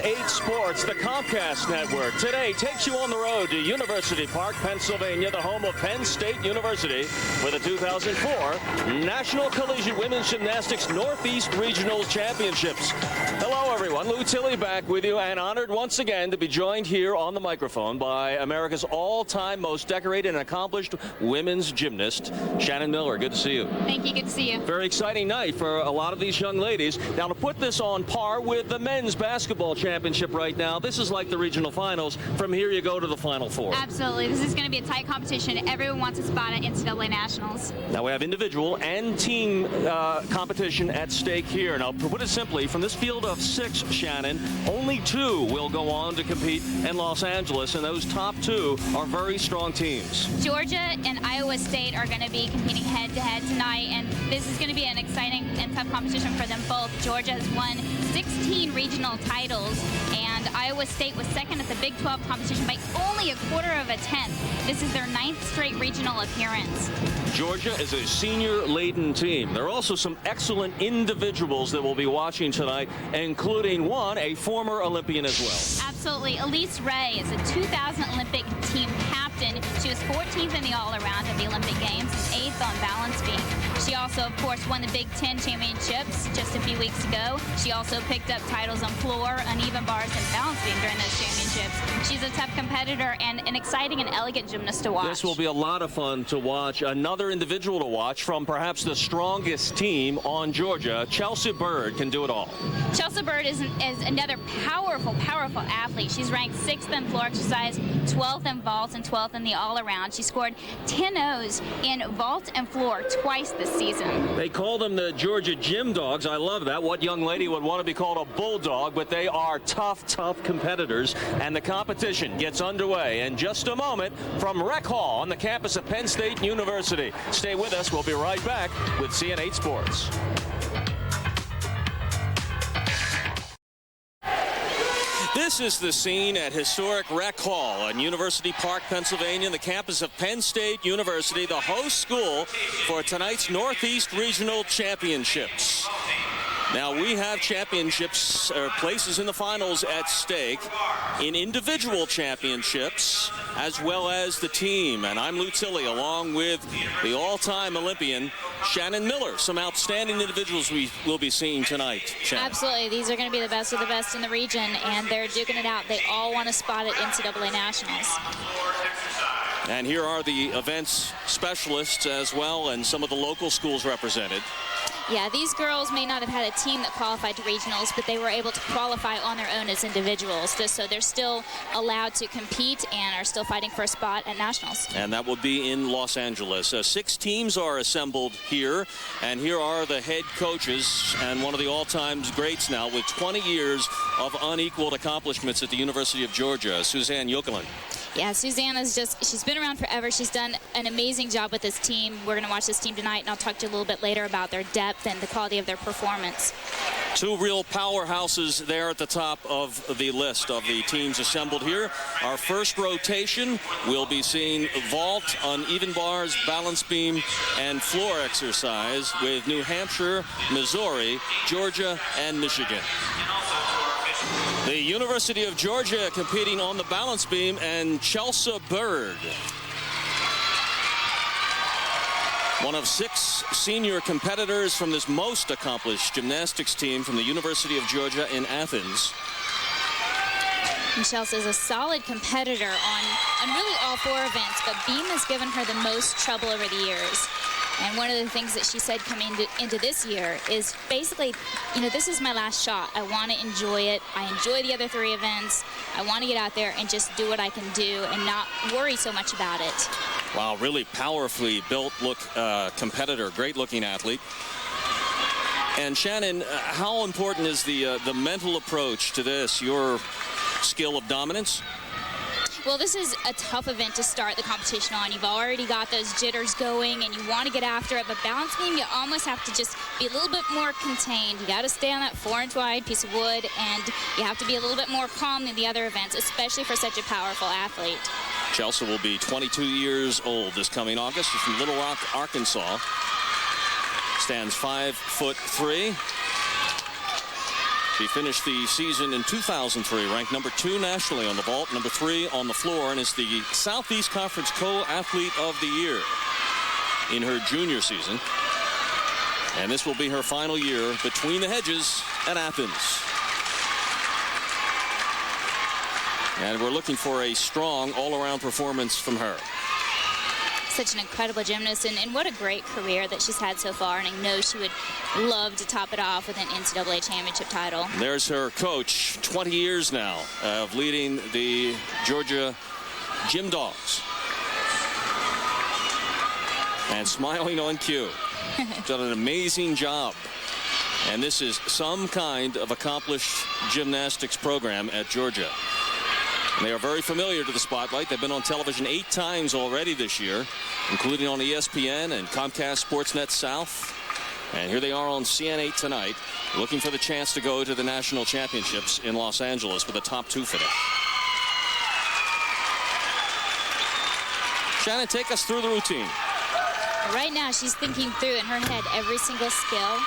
8 Sports, the Comcast Network, today takes you on the road to University Park, Pennsylvania, the home of Penn State University, for the 2004 National Collegiate Women's Gymnastics Northeast Regional Championships. Hello, everyone. Lou Tilley back with you, and honored once again to be joined here on the microphone by America's all-time most decorated and accomplished women's gymnast, Shannon Miller. Good to see you. Thank you. Good to see you. Very exciting night for a lot of these young ladies. Now, to put this on par with the men's basketball championship right now, this is like the regional finals. From here, you go to the Final Four. Absolutely. This is going to be a tight competition. Everyone wants a spot at NCAA Nationals. Now, we have individual and team competition at stake here. Now, to put it simply, from this field of 6, Shannon, only 2 will go on to compete in Los Angeles, and those top 2 are very strong teams. Georgia and Iowa State are going to be competing head-to-head tonight, and this is going to be an exciting and tough competition for them both. Georgia has won 16 regional titles, and Iowa State was second at the Big 12 competition by only a quarter of a tenth. This is their 9th straight regional appearance. Georgia is a senior-laden team. There are also some excellent individuals that we'll be watching tonight, including one, a former Olympian as well. Absolutely. Elise Ray is a 2000 Olympic team captain. She was 14th in the all-around at the Olympic Games and 8th on balance beam. She also, of course, won the Big 10 championships just a few weeks ago. She also picked up titles on floor, uneven bars, and balance beam during those championships. She's a tough competitor and an exciting and elegant gymnast to watch. This will be a lot of fun to watch. Another individual to watch from perhaps the strongest team on Georgia. Chelsea Bird can do it all. Chelsea Bird is another powerful athlete. She's ranked 6th in floor exercise, 12th in vault, and 12th in the all-around. She scored 10 O's in vault and floor twice this season. They call them the Georgia Gym Dogs. I love that. What young lady would want to be called a bulldog? But they are tough competitors, and the competition gets underway in just a moment from Rec Hall on the campus of Penn State University. Stay with us. We'll be right back with CN8 Sports. This is the scene at historic Rec Hall in University Park, Pennsylvania, the campus of Penn State University, the host school for tonight's Northeast Regional Championships. Now, we have championships, or places in the finals at stake in individual championships as well as the team. And I'm Lou Tilley along with the all-time Olympian, Shannon Miller. Some outstanding individuals we will be seeing tonight. Shannon. Absolutely. These are going to be the best of the best in the region, and they're duking it out. They all want a spot at NCAA Nationals. And here are the events specialists as well, and some of the local schools represented. Yeah, these girls may not have had a team that qualified to regionals, but they were able to qualify on their own as individuals. So they're still allowed to compete and are still fighting for a spot at nationals. And that will be in Los Angeles. 6 teams are assembled here, and here are the head coaches and one of the all-time greats now with 20 years of unequaled accomplishments at the University of Georgia, Suzanne Yokelin. Yeah, Suzanne is she's been around forever. She's done an amazing job with this team. We're going to watch this team tonight, and I'll talk to you a little bit later about their depth and the quality of their performance. 2 real powerhouses there at the top of the list of the teams assembled here. Our first rotation, we'll be seeing vault, uneven bars, balance beam, and floor exercise with New Hampshire, Missouri, Georgia, and Michigan. The University of Georgia competing on the balance beam, and Chelsea Bird, one of 6 senior competitors from this most accomplished gymnastics team from the University of Georgia in Athens. And Chelsea is a solid competitor on really all 4 events, but beam has given her the most trouble over the years. And one of the things that she said coming into this year is basically, this is my last shot. I want to enjoy it. I enjoy the other 3 events. I want to get out there and just do what I can do and not worry so much about it. Wow, really powerfully built competitor, great-looking athlete. And Shannon, how important is the mental approach to this, your skill of dominance? Well, this is a tough event to start the competition on. You've already got those jitters going, and you want to get after it. But balance beam, you almost have to just be a little bit more contained. You got to stay on that 4-inch wide piece of wood, and you have to be a little bit more calm than the other events, especially for such a powerful athlete. Chelsea will be 22 years old this coming August. She's from Little Rock, Arkansas. Stands 5'3". She finished the season in 2003, ranked number 2 nationally on the vault, number 3 on the floor, and is the Southeast Conference Co-Athlete of the Year in her junior season. And this will be her final year between the hedges at Athens. And we're looking for a strong all-around performance from her. Such an incredible gymnast, and what a great career that she's had so far, and I know she would love to top it off with an NCAA championship title. There's her coach, 20 years now of leading the Georgia Gym Dogs. And smiling on cue. Done an amazing job. And this is some kind of accomplished gymnastics program at Georgia. And they are very familiar to the spotlight. They've been on television 8 times already this year, including on ESPN and Comcast Sportsnet South. And here they are on CN8 tonight, looking for the chance to go to the national championships in Los Angeles with a top 2 finish. Shannon, take us through the routine. Right now, she's thinking through in her head every single skill.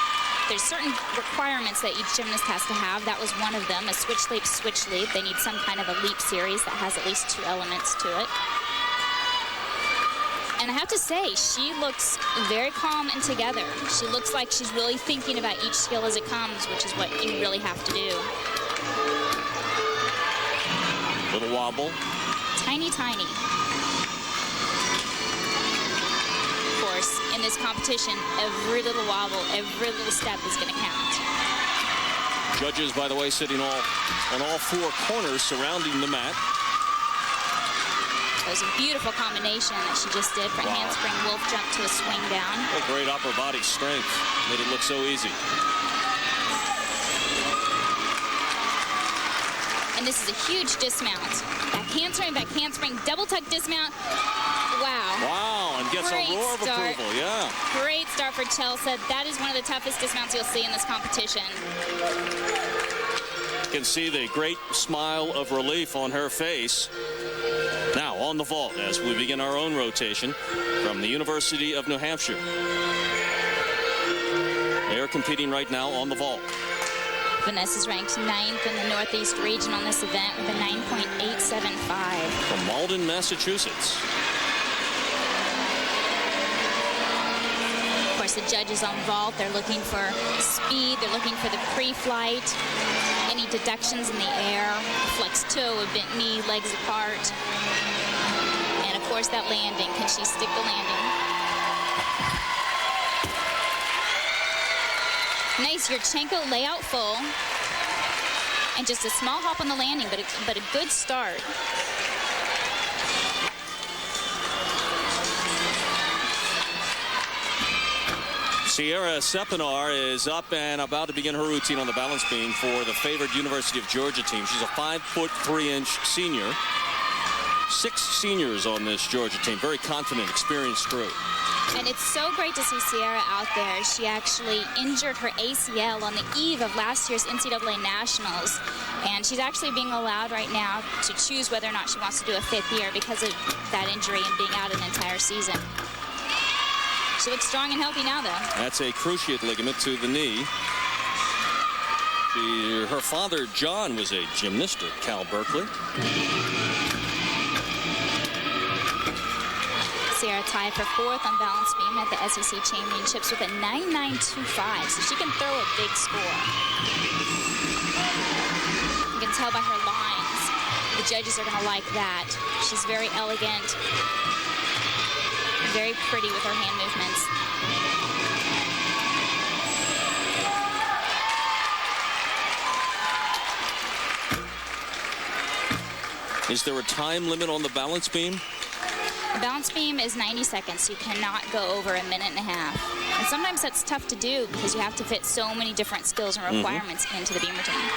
There's certain requirements that each gymnast has to have. That was one of them, a switch leap, switch leap. They need some kind of a leap series that has at least 2 elements to it. And I have to say, she looks very calm and together. She looks like she's really thinking about each skill as it comes, which is what you really have to do. Little wobble. Tiny, tiny. Of course, in this competition, every little wobble, every little step is going to count. Judges, by the way, sitting on all 4 corners surrounding the mat. It was a beautiful combination that she just did for a handspring wolf jump to a swing down. Oh, great upper body strength. Made it look so easy. And this is a huge dismount. Back handspring, double tuck dismount. Wow. Wow, and gets Great a roar of start. approval, yeah. Great start for Chelsea. That is one of the toughest dismounts you'll see in this competition. You can see the great smile of relief on her face. Now on the vault as we begin our own rotation from the University of New Hampshire. They are competing right now on the vault. Vanessa's ranked 9th in the Northeast region on this event with a 9.875. From Malden, Massachusetts. Of course, the judges on vault, they're looking for speed, they're looking for the pre-flight, any deductions in the air, flex toe, a bent knee, legs apart, and of course that landing. Can she stick the landing? Nice Yurchenko layout full, and just a small hop on the landing, but a good start. Sierra Sepinar is up and about to begin her routine on the balance beam for the favored University of Georgia team. She's a 5'3" senior. 6 seniors on this Georgia team. Very confident, experienced crew. And it's so great to see Sierra out there. She actually injured her ACL on the eve of last year's NCAA Nationals. And she's actually being allowed right now to choose whether or not she wants to do a 5th year because of that injury and being out an entire season. She looks strong and healthy now, though. That's a cruciate ligament to the knee. Her father, John, was a gymnast at Cal Berkeley. Sierra tied for 4th on balance beam at the SEC Championships with a 9.925, so she can throw a big score. You can tell by her lines. The judges are going to like that. She's very elegant, very pretty with her hand movements. Is there a time limit on the balance beam? The balance beam is 90 seconds. You cannot go over a minute and a half. And sometimes that's tough to do because you have to fit so many different skills and requirements into the beam routine.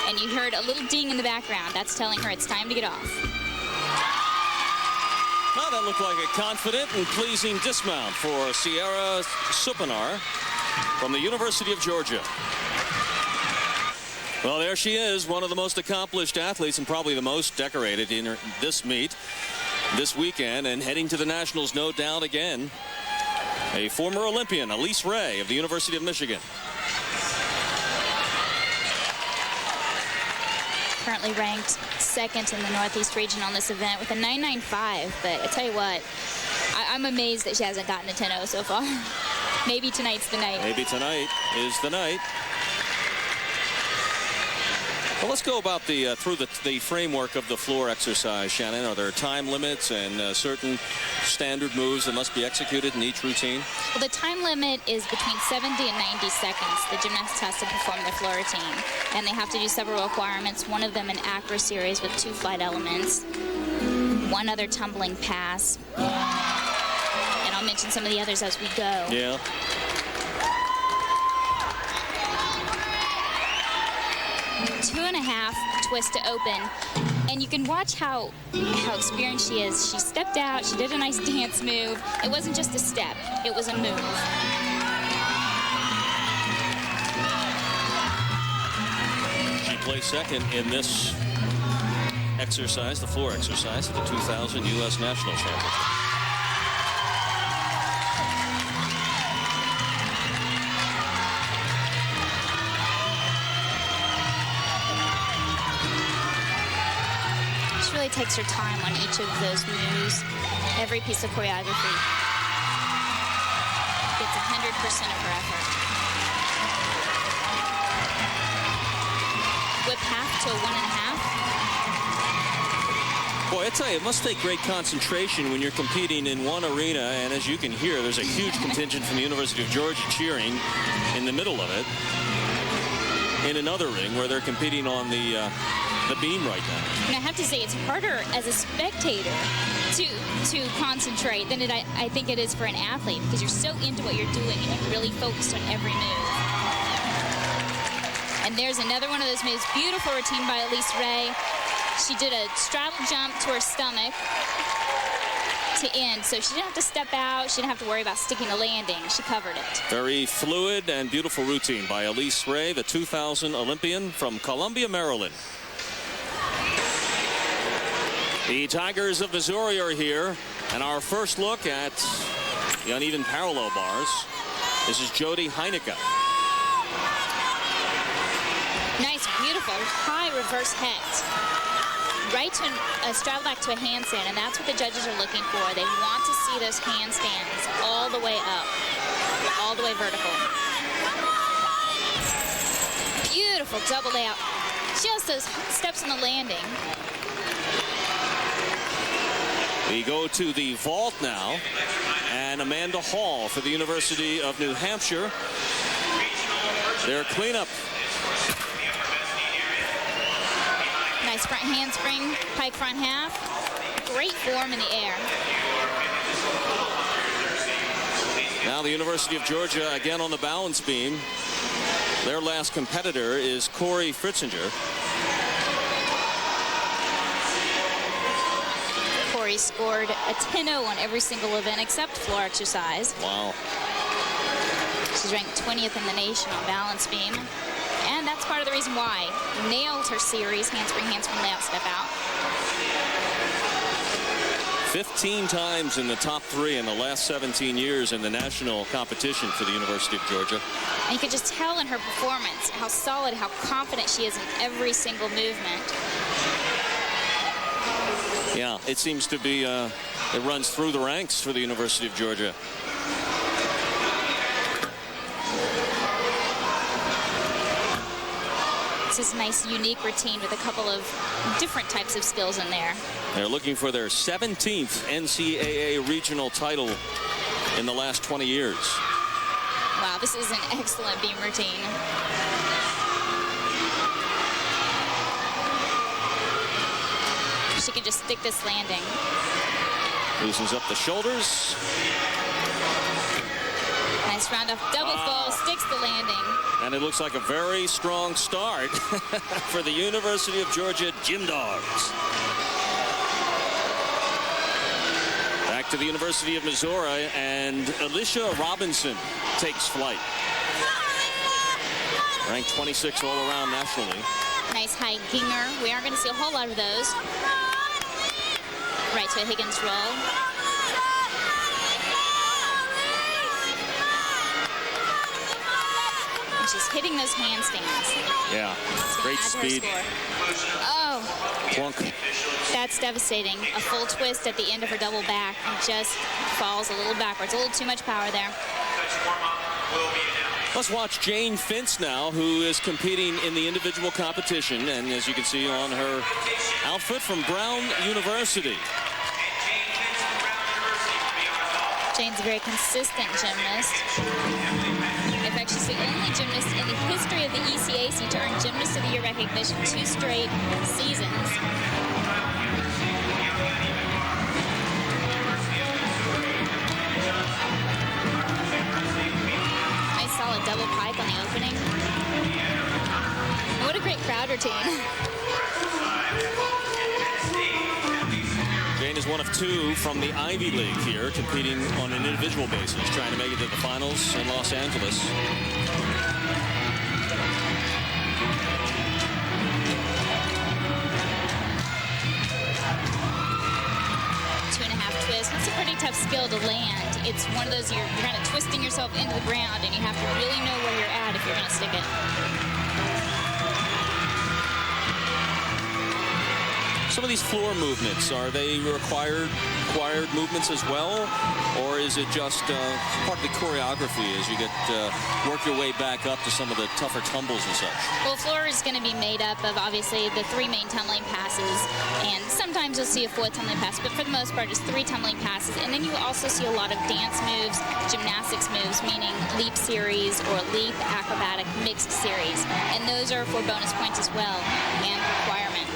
And you heard a little ding in the background. That's telling her it's time to get off. Well, that looked like a confident and pleasing dismount for Sierra Sepinar from the University of Georgia. Well, there she is, one of the most accomplished athletes and probably the most decorated in this meet this weekend, and heading to the Nationals, no doubt, again, a former Olympian, Elise Ray of the University of Michigan. currently ranked second in the Northeast region on this event with a 9.95. But I tell you what, I'm amazed that she hasn't gotten a 10.0 so far. Maybe tonight's the night. Maybe tonight is the night. Well, let's go about the through the framework of the floor exercise, Shannon. Are there time limits and certain standard moves that must be executed in each routine? Well, the time limit is between 70 and 90 seconds. The gymnast has to perform their floor routine, and they have to do several requirements. One of them an acro series with 2 flight elements, 1 other tumbling pass, and I'll mention some of the others as we go. Yeah. Two and a half twist to open, and you can watch how experienced she is. She stepped out, she did a nice dance move. It wasn't just a step, it was a move. She placed second in this exercise, the floor exercise at the 2000 U.S. National Championship. Really takes her time on each of those moves. Every piece of choreography gets 100% of her effort. Whip half to a 1.5. Boy, I tell you, it must take great concentration when you're competing in one arena, and as you can hear, there's a huge contingent from the University of Georgia cheering in the middle of it. In another ring where they're competing on the beam right now. And I have to say, it's harder as a spectator to concentrate than I think it is for an athlete, because you're so into what you're doing and you're really focused on every move. And there's another one of those moves. Beautiful routine by Elise Ray. She did a straddle jump to her stomach to end, so she didn't have to step out. She didn't have to worry about sticking the landing. She covered it. Very fluid and beautiful routine by Elise Ray, the 2000 Olympian from Columbia, Maryland. The Tigers of Missouri are here, and our first look at the uneven parallel bars. This is Jody Heineke. Nice, beautiful, high reverse hex. Right to a straddle back to a handstand, and that's what the judges are looking for. They want to see those handstands all the way up, all the way vertical. Beautiful double layout. Just those steps in the landing. We go to the vault now, and Amanda Hall for the University of New Hampshire. Their cleanup. Nice front handspring, pike front half. Great form in the air. Now the University of Georgia again on the balance beam. Their last competitor is Corey Fritzinger. Corey scored a 10.0 on every single event except floor exercise. Wow. She's ranked 20th in the nation on balance beam. And that's part of the reason why. Nailed her series, handspring, layout, step out. 15 times in the top 3 in the last 17 years in the national competition for the University of Georgia. And you can just tell in her performance how solid, how confident she is in every single movement. Yeah, it seems to be, it runs through the ranks for the University of Georgia. This is a nice, unique routine with a couple of different types of skills in there. They're looking for their 17th NCAA regional title in the last 20 years. Wow, this is an excellent beam routine. She can just stick this landing. Loosens up the shoulders. Nice round off double fall, sticks the landing. And it looks like a very strong start for the University of Georgia Gym Dogs. Back to the University of Missouri, and Alicia Robinson takes flight. Ranked 26 all around nationally. Nice high ginger. We aren't going to see a whole lot of those. Right to a Higgins roll. she's hitting those handstands. Yeah, great speed. Oh, Plunk. that's devastating. A full twist at the end of her double back and just falls a little backwards. A little too much power there. Let's watch Jane Fintz now, who is competing in the individual competition. And as you can see on her outfit from Brown University. Jane's a very consistent gymnast. In fact, she's the only gymnast in the history of the ECAC to earn Gymnast of the Year recognition 2 straight seasons. Nice solid double pike on the opening. What a great crowd routine. Jane is one of 2 from the Ivy League here, competing on an individual basis, trying to make it to the finals in Los Angeles. Two and a half twist. That's a pretty tough skill to land. It's one of those you're kind of twisting yourself into the ground, and you have to really know where you're at if you're going to stick it. Some of these floor movements, are they required movements as well? Or is it just part of the choreography as you get work your way back up to some of the tougher tumbles and such? Well, floor is going to be made up of obviously the 3 main tumbling passes, and sometimes you'll see a 4th tumbling pass, but for the most part it's 3 tumbling passes. And then you also see a lot of dance moves, gymnastics moves, meaning leap series or leap acrobatic mixed series. And those are for bonus points as well and requirement.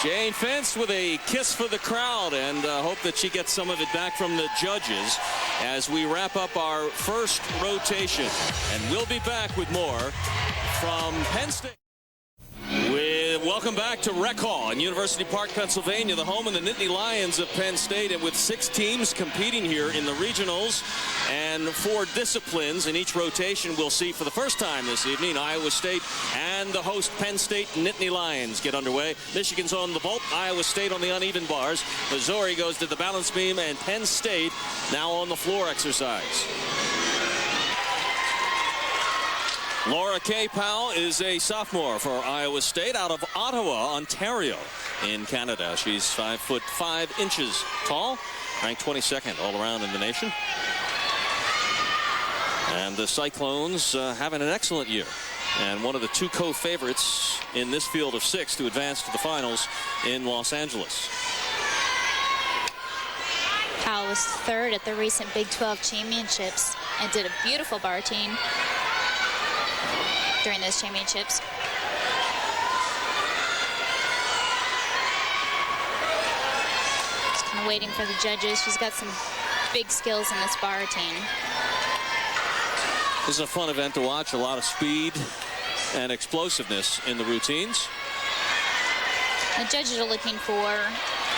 Jane Fintz with a kiss for the crowd, and hope that she gets some of it back from the judges as we wrap up our first rotation. And we'll be back with more from Penn State. Welcome back to Rec Hall in University Park, Pennsylvania, the home of the Nittany Lions of Penn State, and with 6 teams competing here in the regionals and 4 disciplines in each rotation. We'll see for the first time this evening Iowa State and the host Penn State Nittany Lions get underway. Michigan's on the vault, Iowa State on the uneven bars. Missouri goes to the balance beam, and Penn State now on the floor exercise. Laura K. Powell is a sophomore for Iowa State out of Ottawa, Ontario in Canada. She's 5'5" tall, ranked 22nd all around in the nation. And the Cyclones having an excellent year, and one of the 2 co-favorites in this field of 6 to advance to the finals in Los Angeles. Powell was 3rd at the recent Big 12 championships and did a beautiful bar routine during those championships. Just kind of waiting for the judges. She's got some big skills in this bar routine. This is a fun event to watch. A lot of speed and explosiveness in the routines. The judges are looking for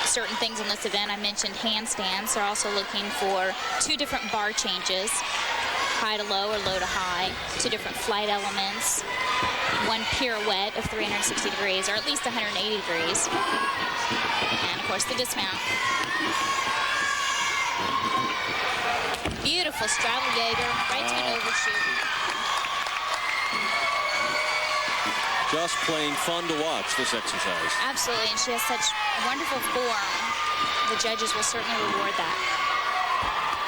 certain things in this event. I mentioned handstands. They're also looking for 2 different bar changes, high to low or low to high, 2 different flight elements, 1 pirouette of 360 degrees, or at least 180 degrees, and of course the dismount. Beautiful straddle Jaeger, right to an overshoot. Just plain fun to watch this exercise. Absolutely, and she has such wonderful form. The judges will certainly reward that.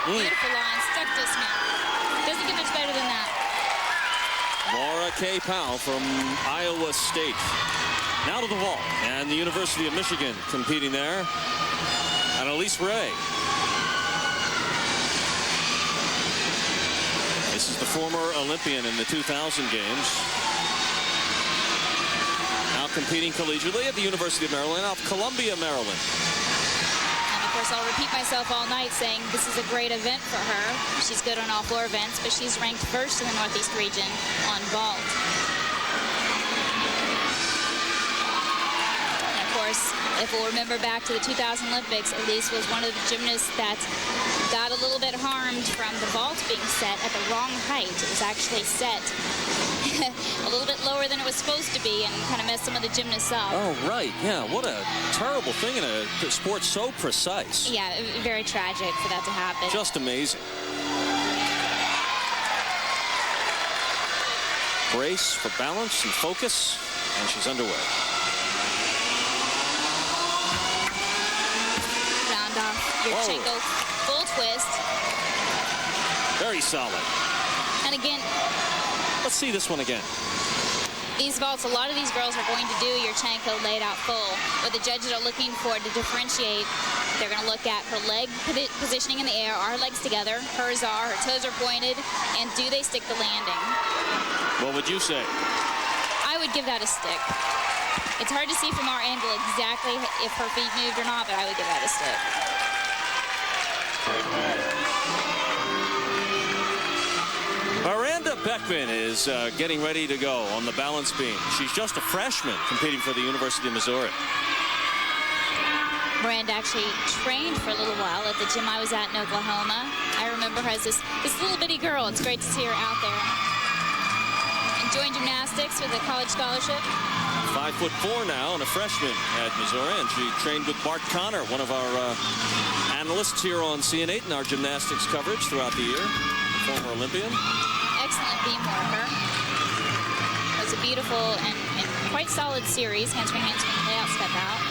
Beautiful line, stuck dismount. Doesn't get much better than that. Laura K. Powell from Iowa State. Now to the vault, and the University of Michigan competing there. And Elise Ray. This is the former Olympian in the 2000 games. Now competing collegiately at the University of Maryland out of Columbia, Maryland. Of course, I'll repeat myself all night saying this is a great event for her. She's good on all 4 events, but she's ranked 1st in the Northeast region on vault. And of course, if we'll remember back to the 2000 Olympics, Elise was one of the gymnasts that got a little bit harmed from the vault being set at the wrong height. It was actually set a little bit lower than it it was supposed to be and kind of messed some of the gymnasts up. Oh, right. Yeah, what a terrible thing in a sport so precise. Yeah, very tragic for that to happen. Just amazing. Brace for balance and focus, and she's underway. Round off Yurchenko, full twist. Very solid. And again, let's see this one again. These vaults, a lot of these girls are going to do Yurchenko laid out full. What the judges are looking for to differentiate, they're going to look at her leg positioning in the air. Are her legs together? Hers are. Her toes are pointed. And do they stick the landing? What would you say? I would give that a stick. It's hard to see from our angle exactly if her feet moved or not, but I would give that a stick. Miranda Beckman is getting ready to go on the balance beam. She's just a freshman competing for the University of Missouri. Miranda actually trained for a little while at the gym I was at in Oklahoma. I remember her as this little bitty girl. It's great to see her out there. Enjoying gymnastics with a college scholarship. 5'4" now and a freshman at Missouri, and she trained with Bart Connor, one of our analysts here on CN8 in our gymnastics coverage throughout the year, former Olympian. Excellent beam worker. It was a beautiful and quite solid series. Handspring, handspring, layout, step out.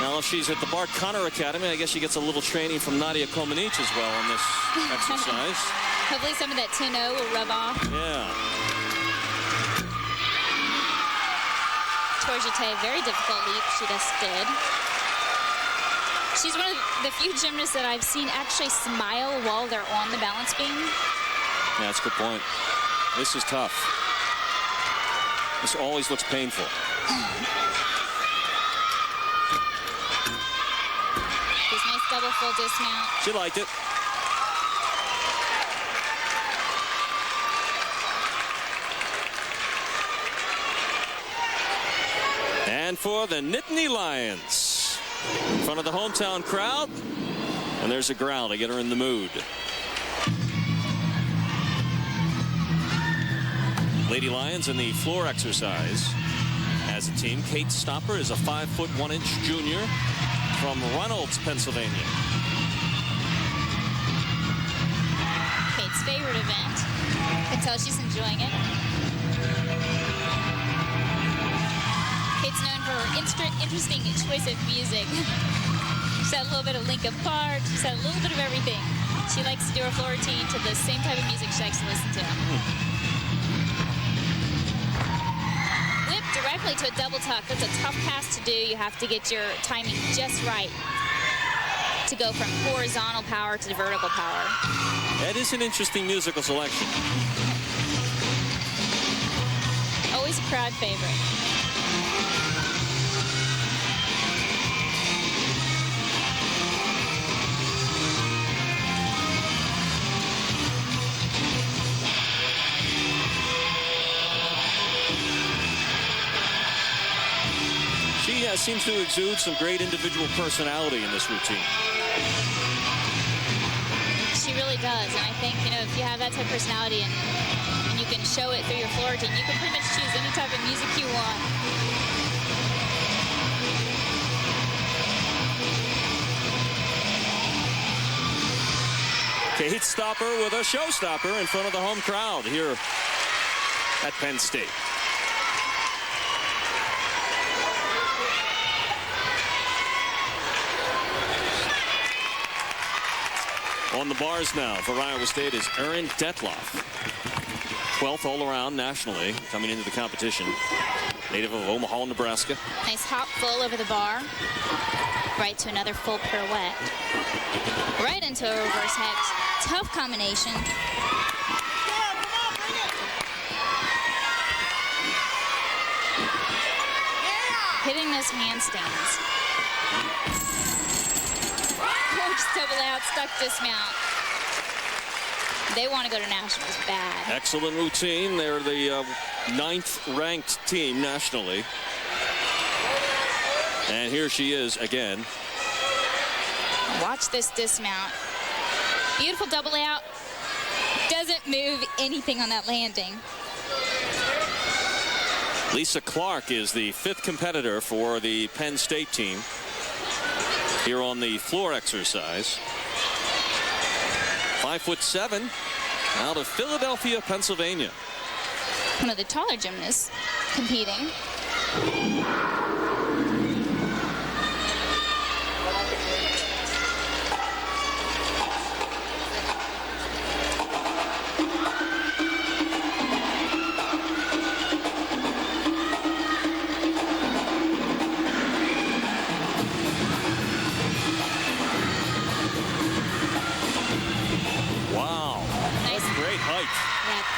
Now, if she's at the Bart Connor Academy, I guess she gets a little training from Nadia Comaneci as well on this exercise. Hopefully some of that 10-0 will rub off. Yeah. Torjete, very difficult leap she just did. She's one of the few gymnasts that I've seen actually smile while they're on the balance beam. Yeah, that's a good point. This is tough. This always looks painful. This nice double full dismount. She liked it. And for the Nittany Lions, in front of the hometown crowd, and there's a growl to get her in the mood. Lady Lions in the floor exercise as a team. Kate Stopper is a 5'1" junior from Reynolds, Pennsylvania. Kate's favorite event. You can tell she's enjoying it. Kate's known for her interesting choice of music. She's had a little bit of Linkin Park. She's had a little bit of everything. She likes to do her floor routine to the same type of music she likes to listen to. Whip directly to a double tuck. That's a tough pass to do. You have to get your timing just right to go from horizontal power to vertical power. That is an interesting musical selection. Always a crowd favorite. She seems to exude some great individual personality in this routine. She really does, and I think, you know, if you have that type of personality and you can show it through your floor routine, you can pretty much choose any type of music you want. Kate Stopper with a showstopper in front of the home crowd here at Penn State. On the bars now for Iowa State is Erin Detloff. 12th all around nationally coming into the competition. Native of Omaha, Nebraska. Nice hop full over the bar. Right to another full pirouette. Right into a reverse hex. Tough combination. Hitting those handstands. Gorgeous double out, stuck dismount. They want to go to nationals bad. Excellent routine. They're the 9th ranked team nationally. And here she is again. Watch this dismount. Beautiful double out. doesn't move anything on that landing. Lisa Clark is the 5th competitor for the Penn State team here on the floor exercise. 5'7", out of Philadelphia, Pennsylvania. One of the taller gymnasts competing.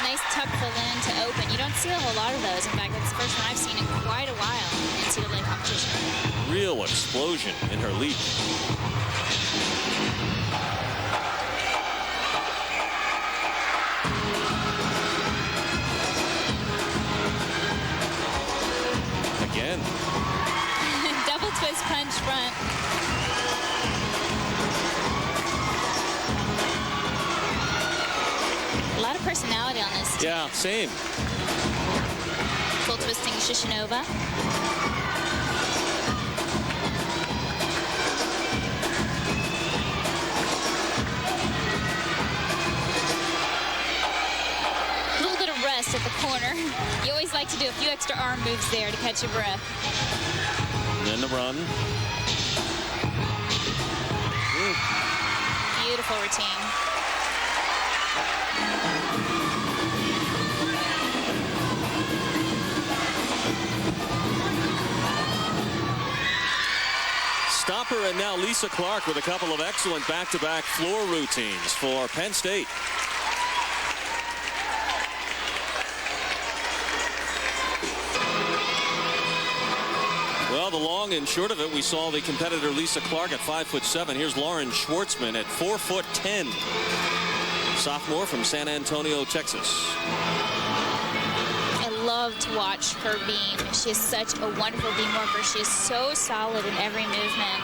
Nice tuck full in to open. You don't see a whole lot of those. In fact, that's the first one I've seen in quite a while in NCAA competition. Real explosion in her leap. Again. Double twist punch front. A lot of personality on this team. Yeah, same. Full twisting Shishinova. A little bit of rest at the corner. You always like to do a few extra arm moves there to catch your breath. And then the run. Beautiful routine. Stopper and now Lisa Clark with a couple of excellent back-to-back floor routines for Penn State. Well, the long and short of it, we saw the competitor Lisa Clark at 5'7". Here's Lauren Schwartzman at 4'10". Sophomore from San Antonio, Texas. I love to watch her beam. She is such a wonderful beam worker. She is so solid in every movement.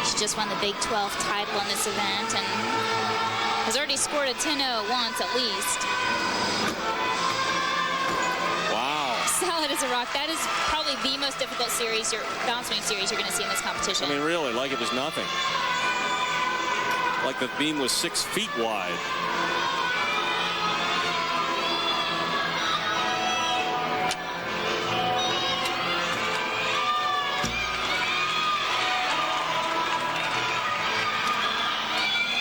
She just won the Big 12 title in this event and has already scored a 10-0 once at least. Wow. Solid as a rock. That is probably the most difficult series, balance beam series you're going to see in this competition. I mean, really, like it was nothing. Like the beam was 6 feet wide.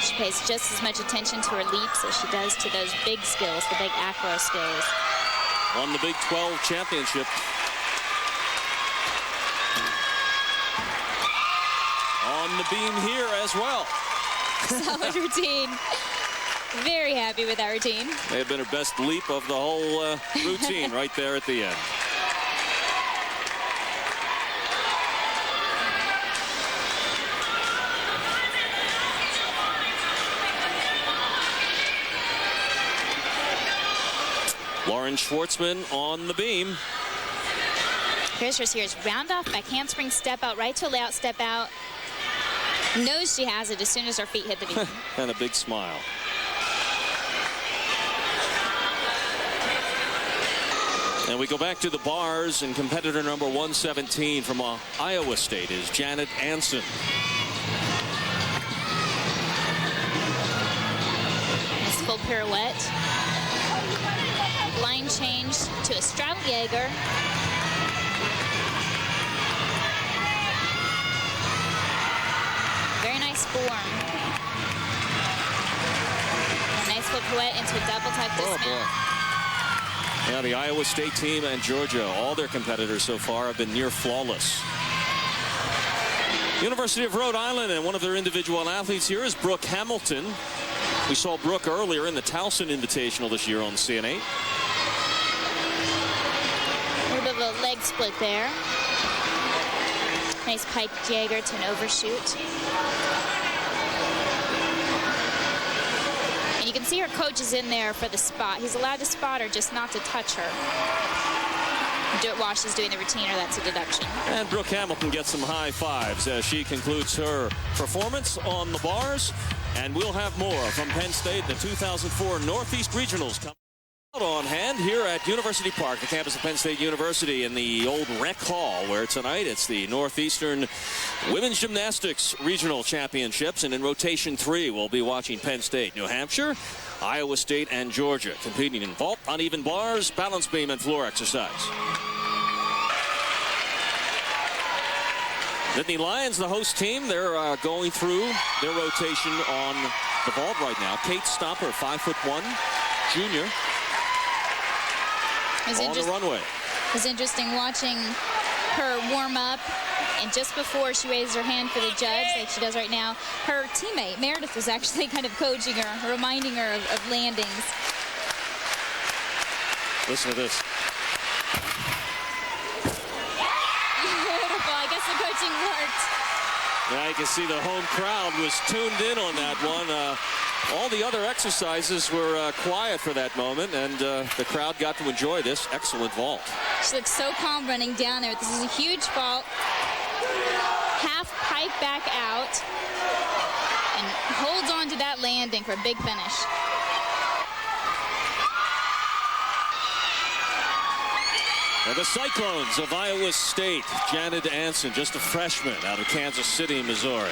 She pays just as much attention to her leaps as she does to those big skills, the big acro skills. Won the Big 12 championship. On the beam here as well. Solid routine. Very happy with that routine. May have been her best leap of the whole routine right there at the end. Lauren Schwartzman on the beam. Here's her series. Round off, back handspring, step out, right to layout, step out. Knows she has it as soon as her feet hit the beam. And a big smile. And we go back to the bars, and competitor number 117 from Iowa State is Janet Anson. Nice full pirouette. Line change to a straddle Jaeger. Very nice form. A nice full pirouette into a double tuck dismount. Yeah, the Iowa State team and Georgia, all their competitors so far have been near flawless. University of Rhode Island, and one of their individual athletes here is Brooke Hamilton. We saw Brooke earlier in the Towson Invitational this year on CN8. A little bit of a leg split there. Nice pike Jaeger to an overshoot. And you can see her coach is in there for the spot. He's allowed to spot her, just not to touch her. Do it while she's doing the routine, or that's a deduction. And Brooke Hamilton gets some high fives as she concludes her performance on the bars. And we'll have more from Penn State, the 2004 Northeast Regionals coming out on hand here at University Park, the campus of Penn State University, in the old Rec Hall, where tonight it's the Northeastern Women's Gymnastics Regional Championships. And in rotation 3, we'll be watching Penn State, New Hampshire, Iowa State, and Georgia competing in vault, uneven bars, balance beam, and floor exercise. Nittany Lions, the host team, they're going through their rotation on the vault right now. Kate Stomper, 5'1", junior, on the runway. It was interesting watching her warm up, and just before she raised her hand for the judge, like she does right now, her teammate Meredith was actually kind of coaching her, reminding her of landings. Listen to this. Beautiful. I guess the coaching worked. Yeah, you can see the home crowd was tuned in on that one. All the other exercises were quiet for that moment, and the crowd got to enjoy this excellent vault. She looks so calm running down there. This is a huge vault. Half pipe back out, and holds on to that landing for a big finish. And the Cyclones of Iowa State, Janet Anson, just a freshman out of Kansas City, Missouri.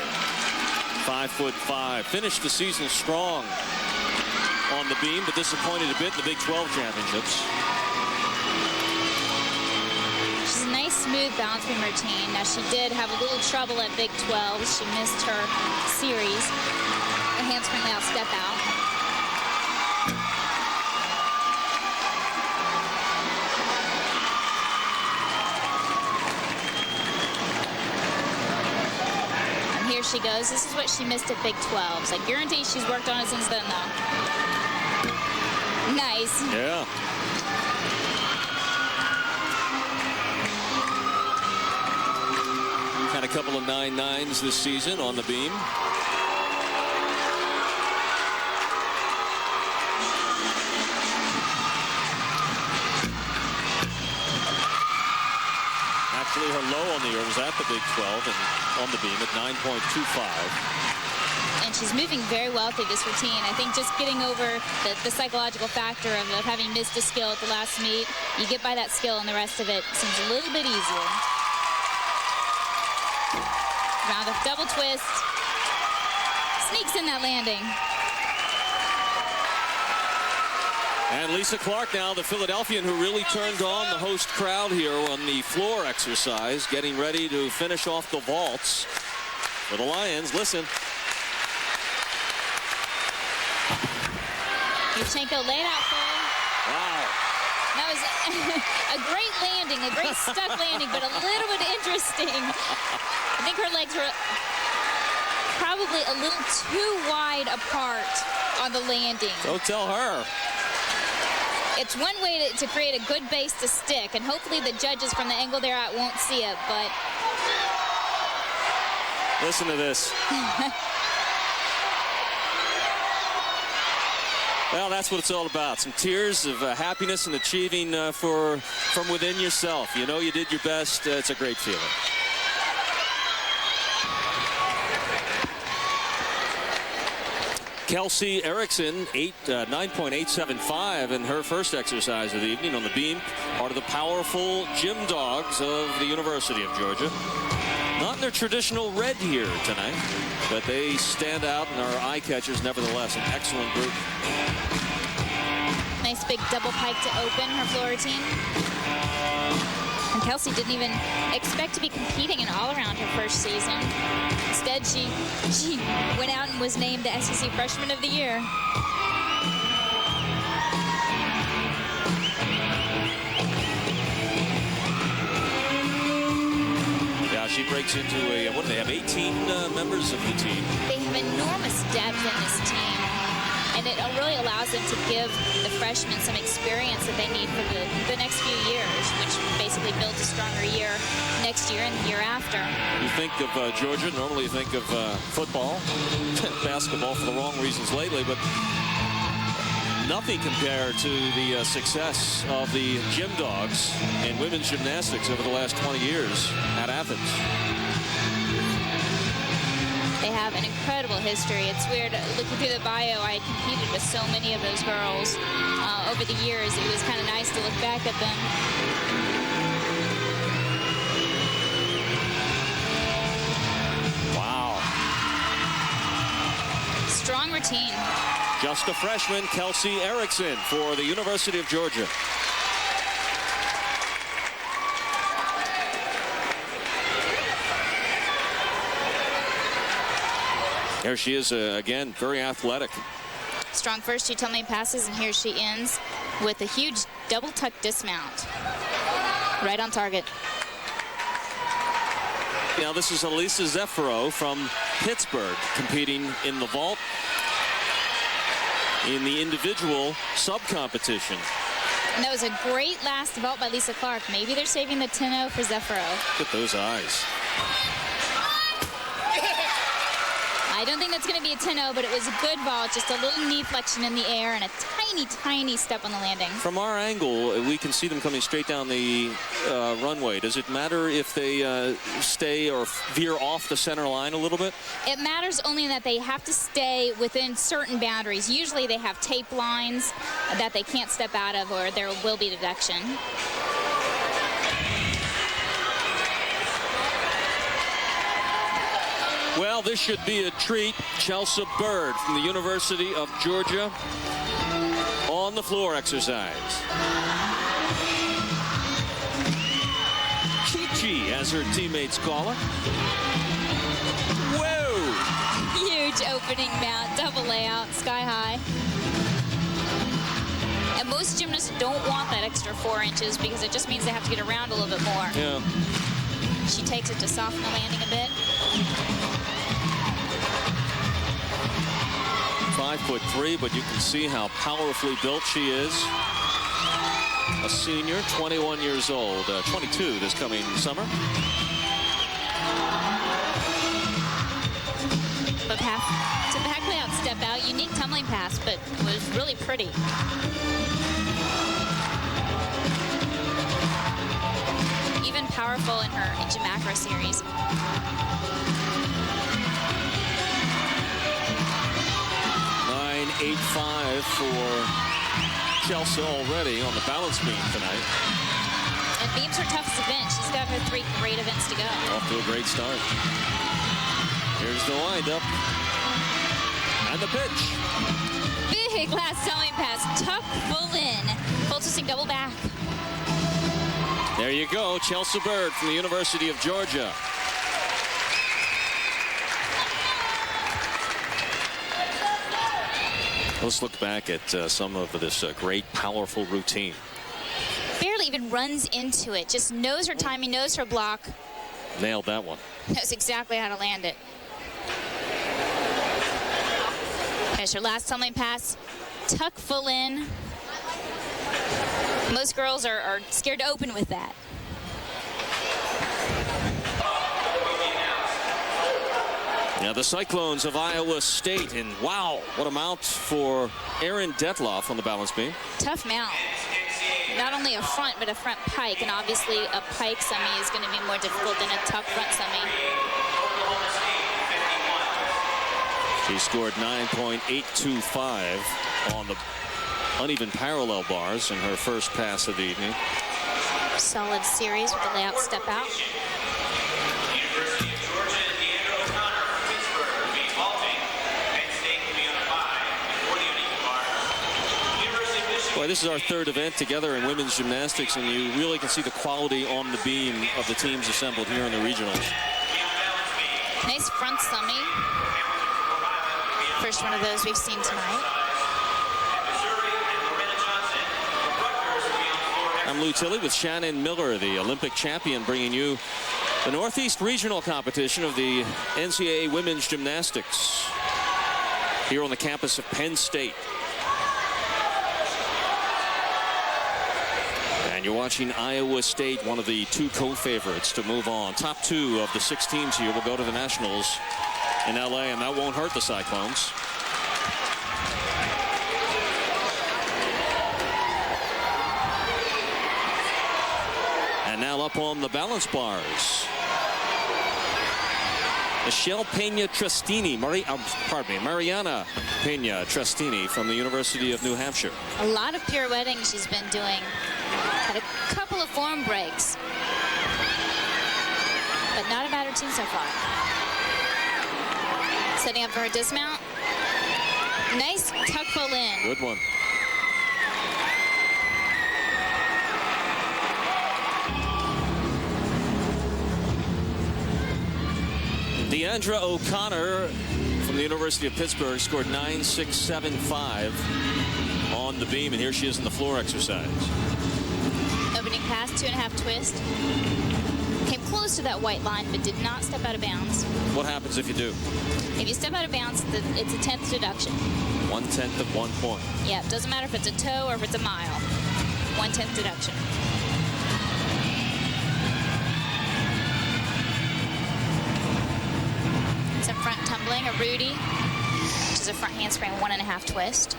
5'5", finished the season strong on the beam, but disappointed a bit in the Big 12 championships. She's a nice, smooth balance beam routine. Now, she did have a little trouble at Big 12. She missed her series. A handspring layout step out. Here she goes. This is what she missed at Big 12. So I guarantee she's worked on it since then, though. Nice. Yeah. Had a couple of 9.9s this season on the beam. Actually, her low on the year was at the Big 12 and on the beam at 9.25. And she's moving very well through this routine. I think just getting over the psychological factor of having missed a skill at the last meet, you get by that skill and the rest of it seems a little bit easier. Round of double twist. Sneaks in that landing. And Lisa Clark now, the Philadelphian who really turned on the host crowd here on the floor exercise, getting ready to finish off the vaults for the Lions. Listen. Yurchenko laid out full. Wow. That was a great landing, a great stuck landing, but a little bit interesting. I think her legs were probably a little too wide apart on the landing. Don't tell her. It's one way to create a good base to stick, and hopefully the judges from the angle they're at won't see it, but... Listen to this. Well, that's what it's all about. Some tears of happiness and achieving from within yourself. You know you did your best. It's a great feeling. Kelsey Erickson, 9.875 in her first exercise of the evening on the beam. Part of the powerful gym dogs of the University of Georgia. Not in their traditional red here tonight, but they stand out and are eye catchers nevertheless. An excellent group. Nice big double pike to open her floor routine. And Kelsey didn't even expect to be competing in all-around her first season. Instead, she went out and was named the SEC Freshman of the Year. Yeah, she breaks into a, what do they have, 18 members of the team? They have enormous depth in this team. And it really allows them to give the freshmen some experience that they need for the next few years, which basically builds a stronger year next year and the year after. You think of Georgia, normally you think of football, basketball for the wrong reasons lately, but nothing compared to the success of the gym dogs in women's gymnastics over the last 20 years at Athens. They have have an incredible history. It's weird looking through the bio. I had competed with so many of those girls over the years. It was kind of nice to look back at them. Wow. Strong routine. Just a freshman, Kelsey Erickson for the University of Georgia. There she is again, very athletic. Strong first 2 tumbling passes, and here she ends with a huge double tuck dismount. Right on target. Now this is Elisa Zeffiro from Pittsburgh competing in the vault in the individual sub-competition. And that was a great last vault by Lisa Clark. Maybe they're saving the 10-0 for Zeffiro. Look at those eyes. I don't think that's going to be a 10-0, but it was a good vault. Just a little knee flexion in the air and a tiny, tiny step on the landing. From our angle, we can see them coming straight down the runway. Does it matter if they stay or veer off the center line a little bit? It matters only that they have to stay within certain boundaries. Usually they have tape lines that they can't step out of, or there will be deduction. Well, this should be a treat. Chelsea Bird from the University of Georgia on the floor exercise. Chi-Chi, as her teammates call her. Whoa! Huge opening mount, double layout, sky high. And most gymnasts don't want that extra 4 inches because it just means they have to get around a little bit more. Yeah. She takes it to soften the landing a bit. 5'3", but you can see how powerfully built she is. A senior, 21 years old, 22 this coming summer. But to back layout step out, unique tumbling pass, but was really pretty. Even powerful in her Gym Macro series. 9.85 for Chelsea already on the balance beam tonight. And beams her toughest event. She's got her 3 great events to go. Off to a great start. Here's the windup. And the pitch. Big last tumbling pass. Tuck full in. Full twisting double back. There you go. Chelsea Bird from the University of Georgia. Let's look back at some of this great, powerful routine. Barely even runs into it. Just knows her timing, knows her block. Nailed that one. Knows exactly how to land it. There's her last tumbling pass. Tuck full in. Most girls are scared to open with that. Yeah, the Cyclones of Iowa State, and wow, what a mount for Erin Detloff on the balance beam. Tough mount. Not only a front, but a front pike, and obviously a pike semi is going to be more difficult than a tough front semi. She scored 9.825 on the uneven parallel bars in her first pass of the evening. Solid series with the layout step out. Boy, this is our 3rd event together in women's gymnastics, and you really can see the quality on the beam of the teams assembled here in the regionals. Nice front semi. First one of those we've seen tonight. I'm Lou Tilley with Shannon Miller, the Olympic champion, bringing you the Northeast Regional competition of the NCAA Women's Gymnastics here on the campus of Penn State. And you're watching Iowa State, one of the 2 co-favorites to move on. Top 2 of the 6 teams here will go to the Nationals in LA, and that won't hurt the Cyclones. And now up on the balance bars. Michelle Pena-Trestini, Mariana Pena-Trestini from the University of New Hampshire. A lot of pirouetting she's been doing. Had a couple of form breaks, but not a bad routine so far. Setting up for her dismount. Nice tuck pull in. Good one. Deandra O'Connor from the University of Pittsburgh scored 9.675 on the beam, and here she is in the floor exercise. Opening pass, 2.5 twist. Came close to that white line, but did not step out of bounds. What happens if you do? If you step out of bounds, it's a 10th deduction. 1/10 of 1 point. Yeah, it doesn't matter if it's a toe or if it's a mile. 1/10 deduction. Some front tumbling, a Rudy, which is a front handspring, 1.5 twist.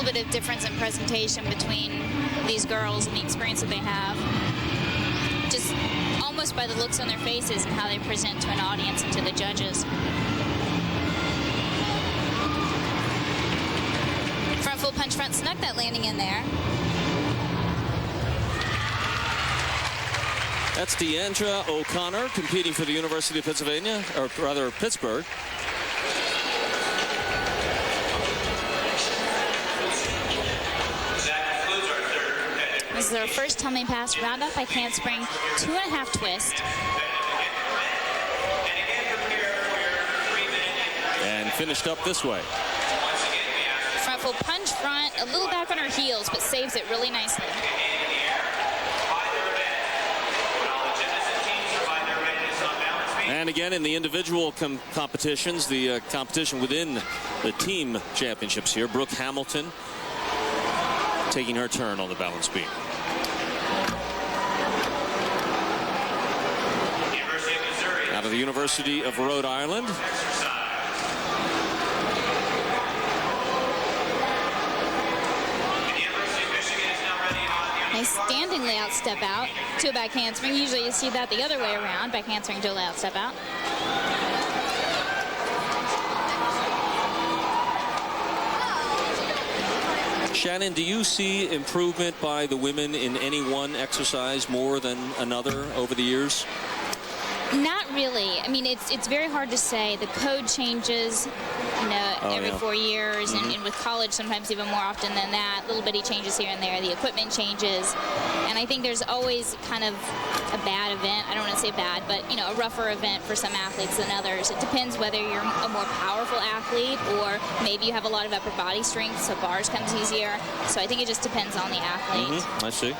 Of difference in presentation between these girls and the experience that they have, just almost by the looks on their faces and how they present to an audience and to the judges. Front full punch front, snuck that landing in there. That's Deandra O'Connor competing for the University of Pennsylvania, or rather Pittsburgh. This is our first tumbling pass, round up by handspring, 2.5 twist. And finished up this way. Front full punch front, a little back on her heels, but saves it really nicely. And again, in the individual competitions, the competition within the team championships here, Brooke Hamilton taking her turn on the balance beam. Out of the University of Rhode Island. Nice standing layout step out to a back handspring. Usually you see that the other way around, back handspring to a layout step out. Shannon, do you see improvement by the women in any one exercise more than another over the years? Not really. I mean, it's very hard to say. The code changes, you know, every 4 years, and with college sometimes even more often than that. Little bitty changes here and there. The equipment changes, and I think there's always kind of a bad event. I don't want to say bad, but you know, a rougher event for some athletes than others. It depends whether you're a more powerful athlete or maybe you have a lot of upper body strength, so bars comes easier. So I think it just depends on the athlete. I see.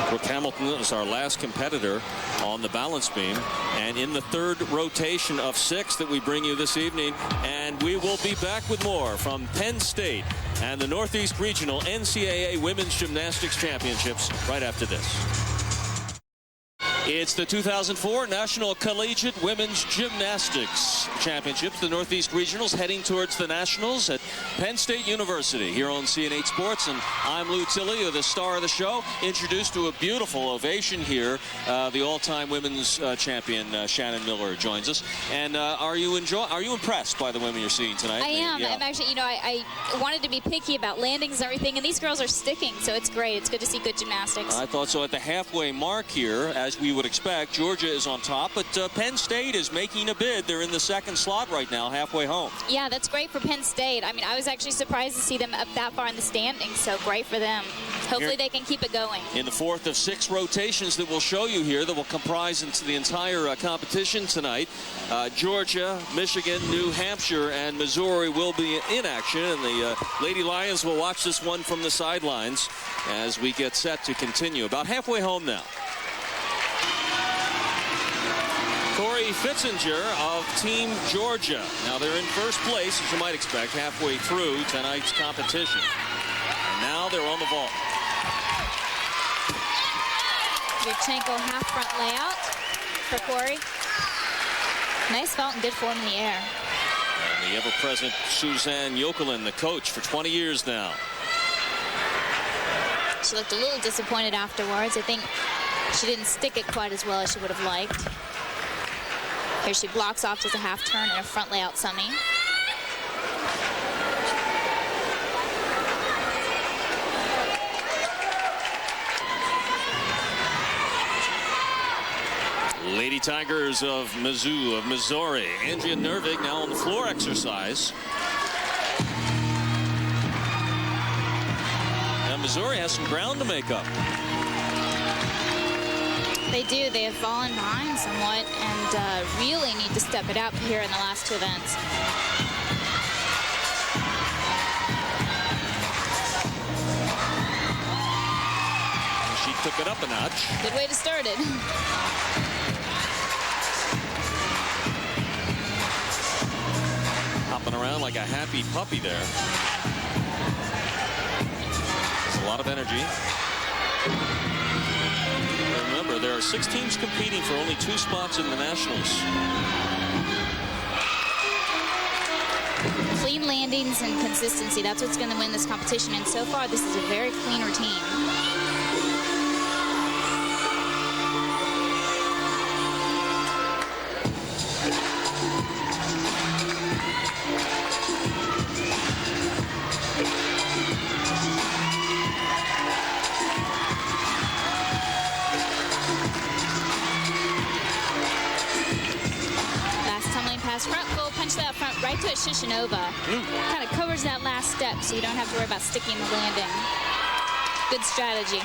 Brooke Hamilton is our last competitor on the balance beam, and in the third rotation of 6 that we bring you this evening, and we will be back with more from Penn State and the Northeast Regional NCAA Women's Gymnastics Championships right after this. It's the 2004 National Collegiate Women's Gymnastics Championships. The Northeast Regionals heading towards the Nationals at Penn State University here on CN8 Sports. And I'm Lou Tilley, the star of the show, introduced to a beautiful ovation here. The all-time women's champion, Shannon Miller, joins us. And are you impressed by the women you're seeing tonight? I am. Yeah. I'm actually, you know, I wanted to be picky about landings and everything, and these girls are sticking, so it's great. It's good to see good gymnastics. I thought so. At the halfway mark here, as we would expect, Georgia is on top, but Penn State is making a bid. They're in the second slot right now, halfway home. Yeah, that's great for Penn State. I mean, I was actually surprised to see them up that far in the standings, so great for them. Hopefully they can keep it going. In the fourth of 6 rotations that we'll show you here that will comprise into the entire competition tonight, Georgia, Michigan, New Hampshire, and Missouri will be in action, and the Lady Lions will watch this one from the sidelines as we get set to continue. About halfway home now. Corey Corey Fitzinger of Team Georgia. Now they're in first place, as you might expect, halfway through tonight's competition. And now they're on the vault. Yurchenko half front layout for Corey. Nice vault and good form in the air. And the ever-present Suzanne Jokelin, the coach for 20 years now. She looked a little disappointed afterwards. I think she didn't stick it quite as well as she would have liked. Here she blocks off as a half turn and a front layout summy. Lady Tigers of Mizzou, of Missouri. Andrea Nervig now on the floor exercise. Now Missouri has some ground to make up. They do. They have fallen behind somewhat and really need to step it up here in the last two events. She took it up a notch. Good way to start it. Hopping around like a happy puppy there. There's a lot of energy. Remember, there are 6 teams competing for only 2 spots in the Nationals. Clean landings and consistency. That's what's going to win this competition. And so far, this is a very clean routine. Front full, punch that front right to a Shishinova. Kind of covers that last step so you don't have to worry about sticking the landing. Good strategy.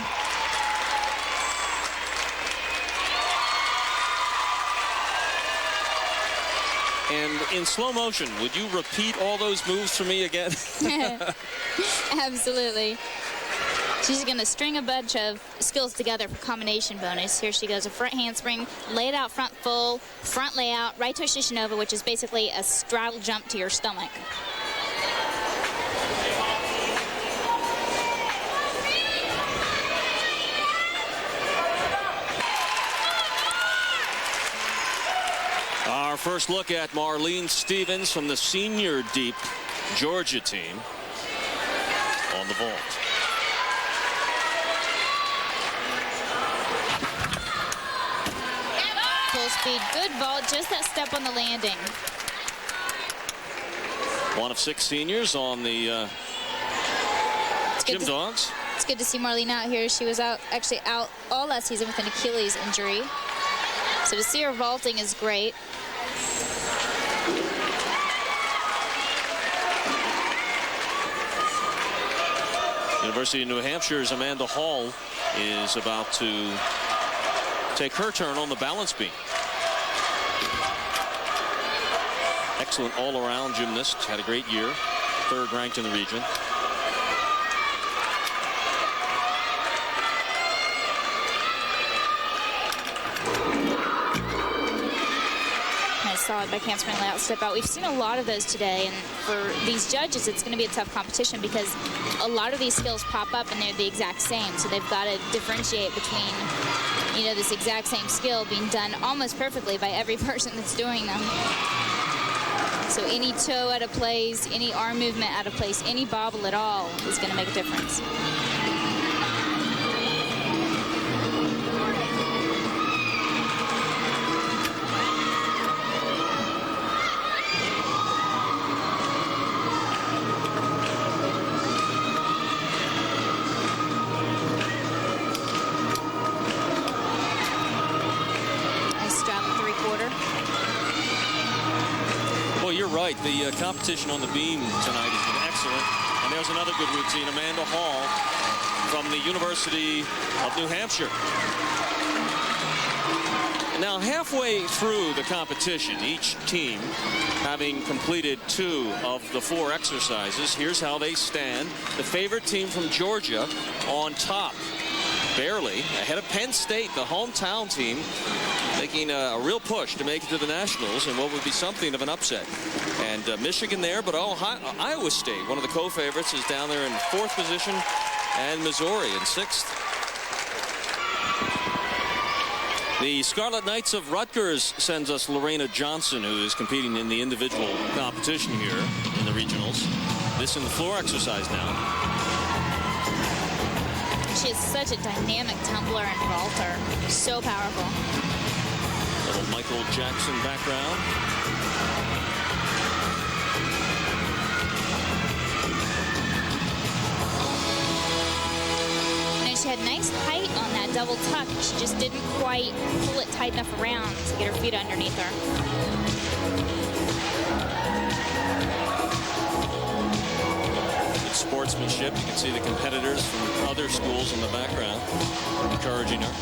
And in slow motion, would you repeat all those moves for me again? Absolutely. She's going to string a bunch of skills together for combination bonus. Here she goes, a front handspring, laid out front full, front layout, right to a Shishinova, which is basically a straddle jump to your stomach. Our first look at Marlene Stevens from the senior deep Georgia team on the vault. Full speed, good vault, just that step on the landing. One of 6 seniors on the Gym Dogs. It's good to see Marlene out here. She was actually out all last season with an Achilles injury. So to see her vaulting is great. University of New Hampshire's Amanda Hall is about to take her turn on the balance beam. Excellent all-around gymnast, had a great year, 3rd ranked in the region. Nice solid back handspring layout step out. We've seen a lot of those today, and for these judges it's going to be a tough competition because a lot of these skills pop up and they're the exact same, so they've got to differentiate between, you know, this exact same skill being done almost perfectly by every person that's doing them. So any toe out of place, any arm movement out of place, any bobble at all is going to make a difference. Right, the competition on the beam tonight has been excellent. And there's another good routine, Amanda Hall from the University of New Hampshire. Now, halfway through the competition, each team having completed 2 of the 4 exercises, here's how they stand. The favorite team from Georgia on top. barely ahead of Penn State, the hometown team, making a real push to make it to the Nationals and what would be something of an upset. And Michigan there, but Iowa State, one of the co-favorites, is down there in 4th position, and Missouri in 6th. The Scarlet Knights of Rutgers sends us Lorena Johnson, who is competing in the individual competition here in the regionals. This in the floor exercise now. She is such a dynamic tumbler and vaulter. So powerful. Little Michael Jackson background. And she had nice height on that double tuck. She just didn't quite pull it tight enough around to get her feet underneath her. Sportsmanship. You can see the competitors from other schools in the background encouraging her.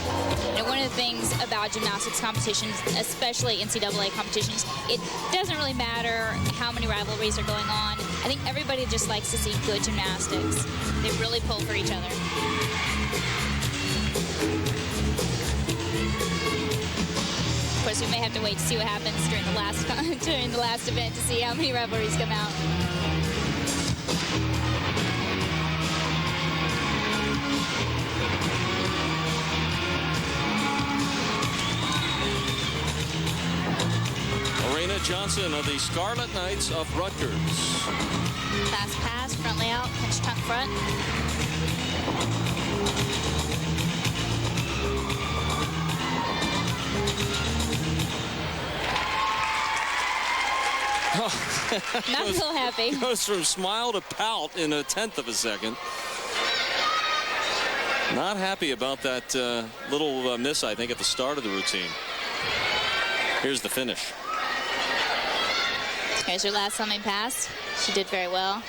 And one of the things about gymnastics competitions, especially NCAA competitions, it doesn't really matter how many rivalries are going on. I think everybody just likes to see good gymnastics. They really pull for each other. Of course, we may have to wait to see what happens during the last event to see how many rivalries come out. Johnson of the Scarlet Knights of Rutgers. Fast pass, front layout, pinch tuck front. Not so happy. Goes from smile to pout in 1/10 of a second. Not happy about that little miss, I think, at the start of the routine. Here's the finish. Here's her last thumbing pass. She did very well.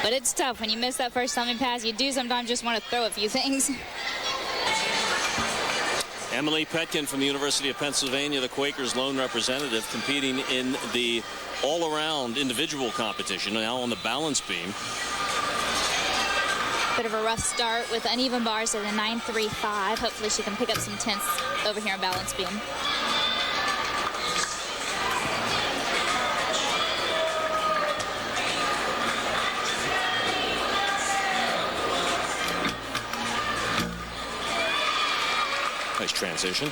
But it's tough. When you miss that first thumbing pass, you do sometimes just want to throw a few things. Emily Petkin from the University of Pennsylvania, the Quakers' lone representative, competing in the all-around individual competition, now on the balance beam. Bit of a rough start with uneven bars at a 9.35. Hopefully she can pick up some tenths over here on balance beam. Nice transition.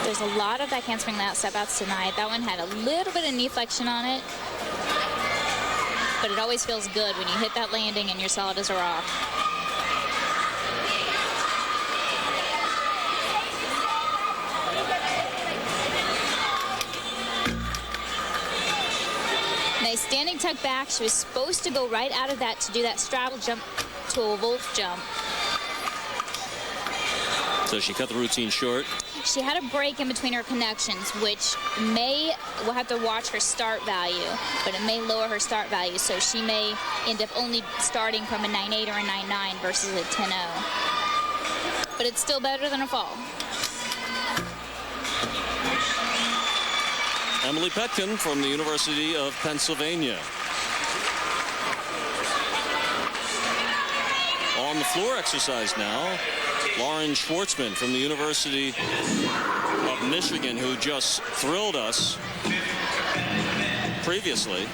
There's a lot of backhand swing layout step outs tonight. That one had a little bit of knee flexion on it. But it always feels good when you hit that landing and you're solid as a rock. Nice standing tuck back. She was supposed to go right out of that to do that straddle jump to a wolf jump. So she cut the routine short. She had a break in between her connections, which we'll have to watch her start value, but it may lower her start value. So she may end up only starting from a 9.8 or a 9.9 versus a 10.0. But it's still better than a fall. Emily Petkin from the University of Pennsylvania. On the floor exercise now, Lauren Schwartzman from the University of Michigan, who just thrilled us previously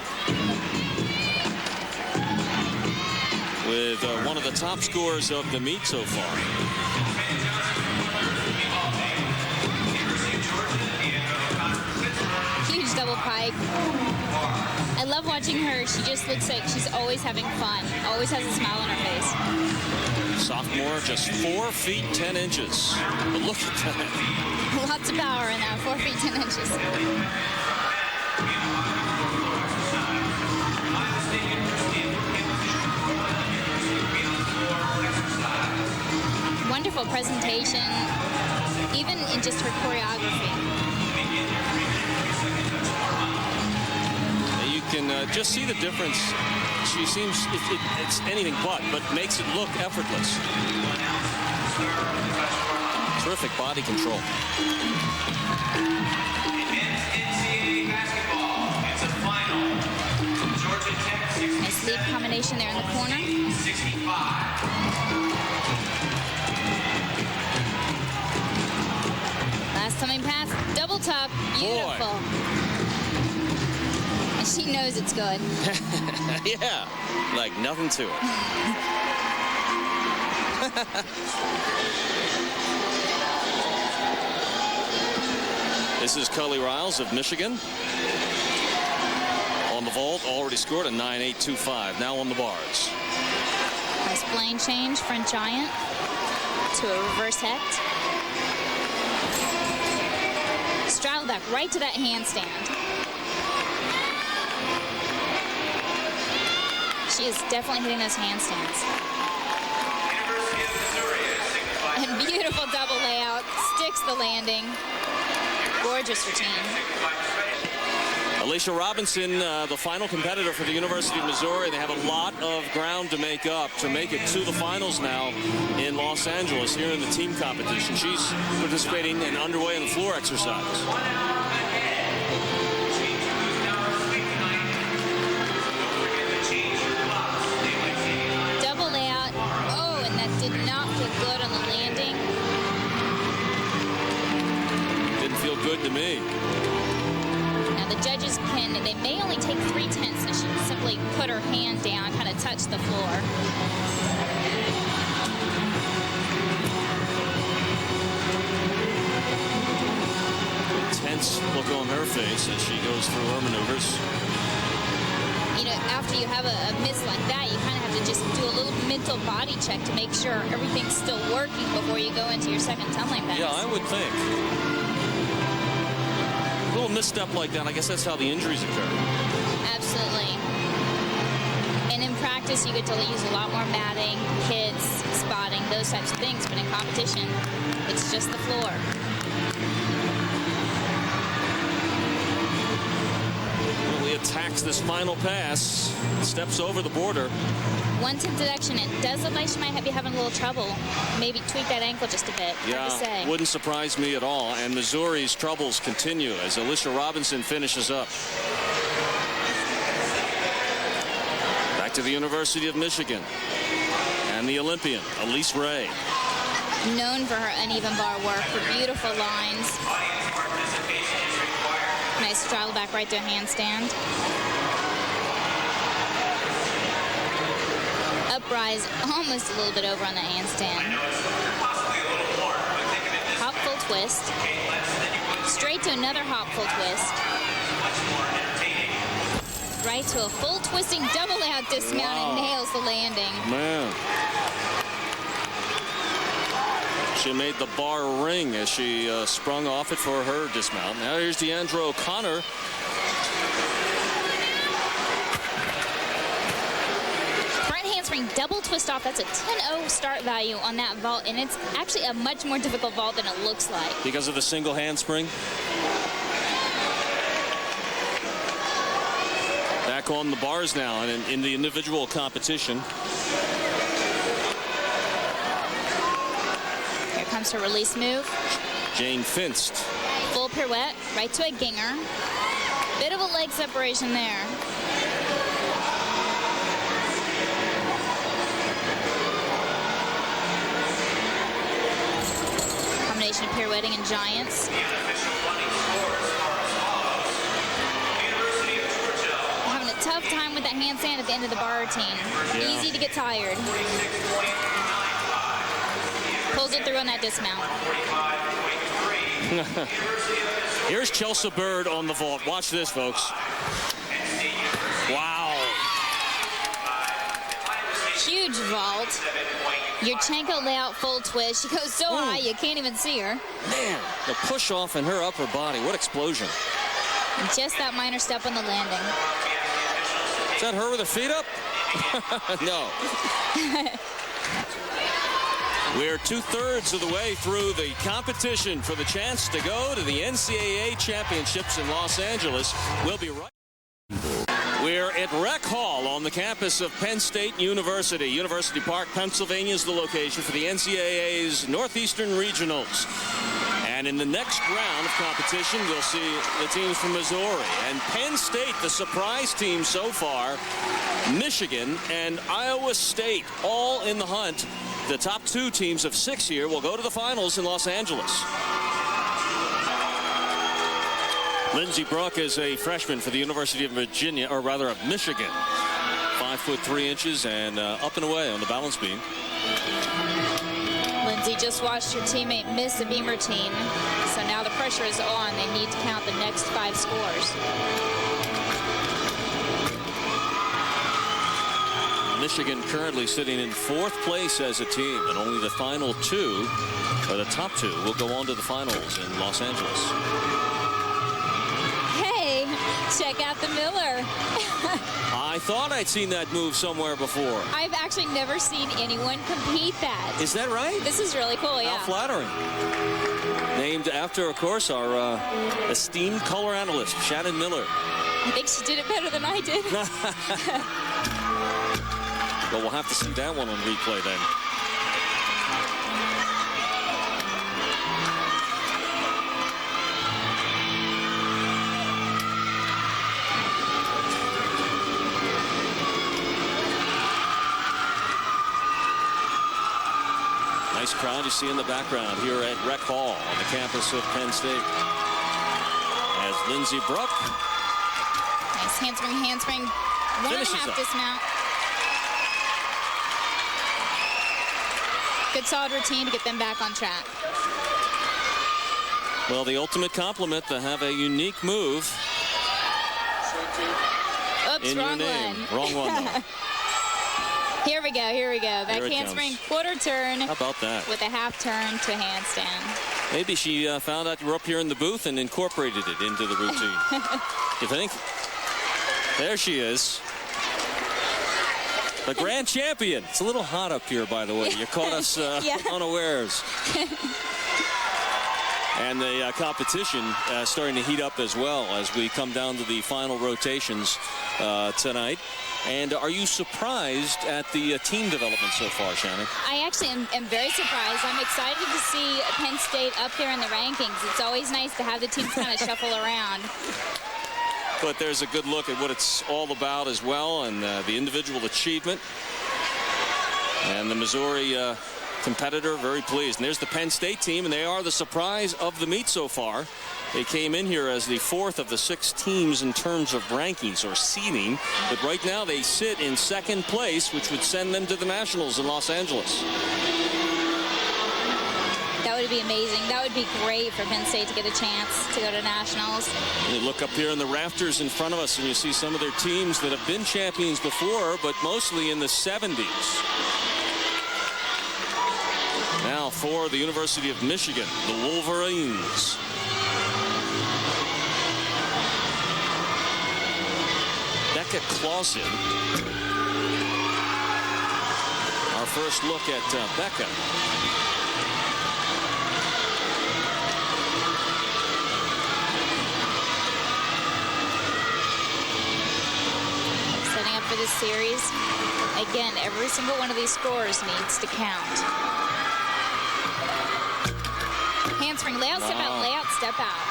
with one of the top scorers of the meet so far. Huge double pike. I love watching her. She just looks like she's always having fun. Always has a smile on her face. Sophomore, just 4 feet 10 inches. But look at that. Lots of power in that, 4 feet 10 inches. Wonderful presentation, even in just her choreography. You can just see the difference. She seems, it's anything but makes it look effortless. Terrific body control. Nice lead combination there in the corner. 65. Last coming pass, double tuck, beautiful. Boy. And she knows it's good. Yeah, like nothing to it. This is Cully Riles of Michigan. On the vault, already scored a 9.825. Now on the bars. Nice plane change, front giant to a reverse het. Straddle back right to that handstand. She is definitely hitting those handstands. University of Missouri is 65. And beautiful double layout, sticks the landing. Gorgeous routine. Alicia Robinson, the final competitor for the University of Missouri. They have a lot of ground to make up to make it to the finals now in Los Angeles here in the team competition. She's participating and underway in the floor exercise. Double layout. Oh, and that did not feel good on the landing. Didn't feel good to me. Now the judges they may only take 3/10, so she simply put her hand down, kind of touch the floor. Tense look on her face as she goes through her maneuvers. You know, after you have a miss like that, you kind of have to just do a little mental body check to make sure everything's still working before you go into your second tumbling pass. Yeah, I would think. A little misstep like that, I guess that's how the injuries occur. Absolutely. And in practice, you get to use a lot more matting, hits, spotting, those types of things. But in competition, it's just the floor. He attacks this final pass, steps over the border. 1/10 deduction. It does look like she might be having a little trouble. Maybe tweak that ankle just a bit. Hard to say. Wouldn't surprise me at all. And Missouri's troubles continue as Alicia Robinson finishes up. Back to the University of Michigan. And the Olympian, Elise Ray. Known for her uneven bar work, her beautiful lines. Nice straddle back right to a handstand. Uprise almost a little bit over on the handstand. Hop full twist. Straight to another hop full twist. Right to a full twisting double layout dismount. Wow. And nails the landing. Man. She made the bar ring as she sprung off it for her dismount. Now here's Deandra O'Connor. Front handspring double twist off. That's a 10-0 start value on that vault, and it's actually a much more difficult vault than it looks like. Because of the single handspring. Back on the bars now and in the individual competition. Comes her release move. Jane Finst. Full pirouette, right to a ginger. Bit of a leg separation there. Combination of pirouetting and giants. Having a tough time with that handstand at the end of the bar routine. Yeah. Easy to get tired. Pulls it through on that dismount. Here's Chelsea Bird on the vault. Watch this, folks. Wow. Huge vault. Yurchenko layout full twist. She goes so high you can't even see her. Man, the push off in her upper body. What explosion. And just that minor step on the landing. Is that her with her feet up? No. We're 2/3 of the way through the competition for the chance to go to the NCAA championships in Los Angeles. We'll be right. We're at Rec Hall on the campus of Penn State University. University Park, Pennsylvania is the location for the NCAA's Northeastern Regionals. And in the next round of competition, we'll see the teams from Missouri and Penn State, the surprise team so far. Michigan and Iowa State all in the hunt. The top 2 teams of 6 here will go to the finals in Los Angeles. Lindsey Bruck is a freshman for the University of Virginia, or rather of Michigan. 5 foot 3 inches and up and away on the balance beam. Lindsey just watched her teammate miss a beam routine, so now the pressure is on. They need to count the next 5 scores. Michigan currently sitting in 4th place as a team, and only the final 2, or the top 2, will go on to the finals in Los Angeles. Hey, check out the Miller. I thought I'd seen that move somewhere before. I've actually never seen anyone compete that. Is that right? This is really cool, yeah. How flattering. Named after, of course, our esteemed color analyst, Shannon Miller. I think she did it better than I did. Well, we'll have to see that one on replay then. Nice crowd you see in the background here at Rec Hall on the campus of Penn State. As Lindsey Bruck. Nice handspring. 1.5 dismount. Good solid routine to get them back on track. Well, the ultimate compliment to have a unique move. Oops, in wrong your name. one. Wrong one, though. Here we go. Back handspring, quarter turn. How about that? With a half turn to handstand. Maybe she found out you were up here in the booth and incorporated it into the routine. You think? There she is. The grand champion. It's a little hot up here, by the way. You caught us unawares. And the competition starting to heat up as well as we come down to the final rotations tonight. And are you surprised at the team development so far, Shannon? I actually am very surprised. I'm excited to see Penn State up there in the rankings. It's always nice to have the teams kind of shuffle around. But there's a good look at what it's all about as well, and the individual achievement. And the Missouri competitor very pleased. And there's the Penn State team, and they are the surprise of the meet so far. They came in here as the 4th of the 6 teams in terms of rankings or seeding, but right now they sit in 2nd place, which would send them to the Nationals in Los Angeles. That would be amazing. That would be great for Penn State to get a chance to go to Nationals. You look up here in the rafters in front of us, and you see some of their teams that have been champions before, but mostly in the 70s. Now for the University of Michigan, the Wolverines. Becca Clausen. Our first look at Becca. Setting up for this series. Again, every single one of these scores needs to count. Handspring, layout, step out, layout, step out.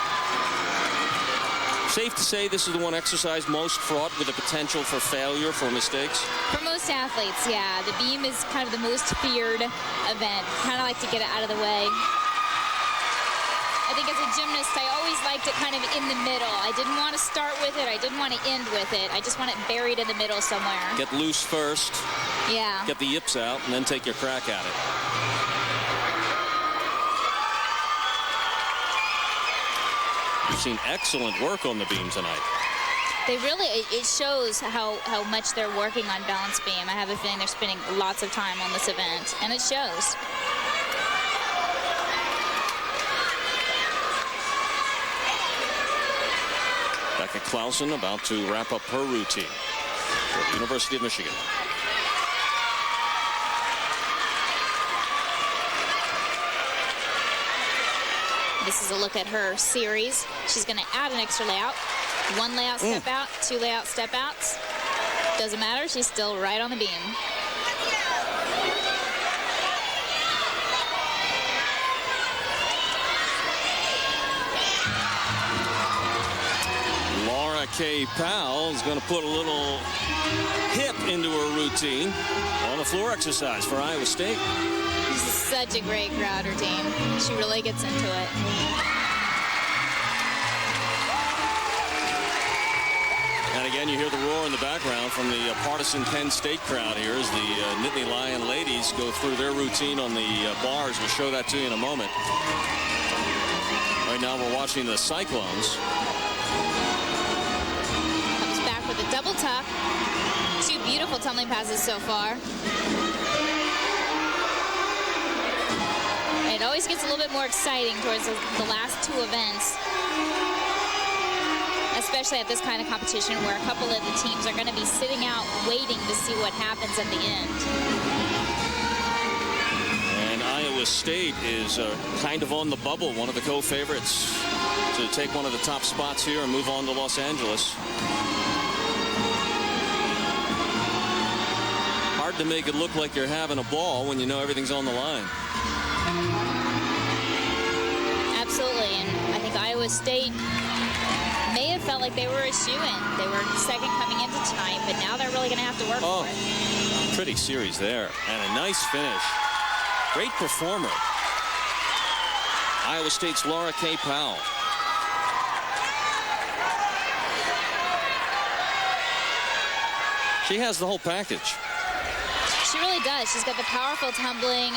Safe to say this is the one exercise most fraught with the potential for failure, for mistakes? For most athletes, yeah. The beam is kind of the most feared event. Kind of like to get it out of the way. I think as a gymnast, I always liked it kind of in the middle. I didn't want to start with it. I didn't want to end with it. I just want it buried in the middle somewhere. Get loose first. Yeah. Get the yips out, and then take your crack at it. We've seen excellent work on the beam tonight. They really, it shows how much they're working on balance beam. I have a feeling they're spending lots of time on this event, and it shows. Becca Clausen about to wrap up her routine for the University of Michigan. This is a look at her series. She's going to add an extra layout. 1 layout, step out, 2 layout, step outs. Doesn't matter. She's still right on the beam. K. Powell is going to put a little hip into her routine on the floor exercise for Iowa State. This is such a great crowd routine. She really gets into it. And again, you hear the roar in the background from the partisan Penn State crowd here as the Nittany Lion ladies go through their routine on the bars. We'll show that to you in a moment. Right now, we're watching the Cyclones. Comes back with a double tuck. 2 beautiful tumbling passes so far. And it always gets a little bit more exciting towards the last 2 events, especially at this kind of competition where a couple of the teams are going to be sitting out waiting to see what happens at the end. And Iowa State is kind of on the bubble, one of the co-favorites to take one of the top spots here and move on to Los Angeles. Hard to make it look like you're having a ball when you know everything's on the line. Absolutely, and I think Iowa State may have felt like they were a shoo-in. They were second coming into tonight, but now they're really going to have to work for it. Pretty series there, and a nice finish. Great performer. Iowa State's Laura K. Powell. She has the whole package. She really does. She's got the powerful tumbling,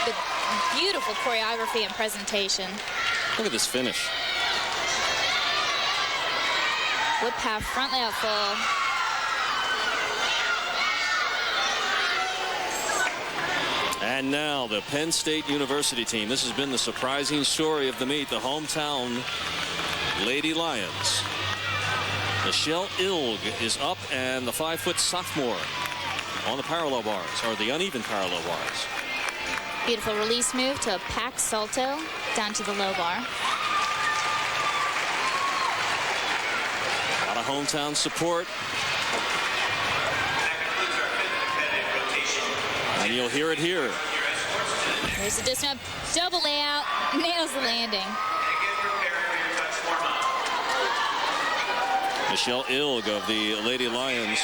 the beautiful choreography and presentation. Look at this finish. Whip half front layout full. And now the Penn State University team. This has been the surprising story of the meet. The hometown Lady Lions. Michelle Ilg is up, and the 5-foot sophomore on the parallel bars, or the uneven parallel bars. Beautiful release move to a pack salto down to the low bar. A lot of hometown support. And you'll hear it here. There's a dismount, double layout, nails the landing. Michelle Ilg of the Lady Lions.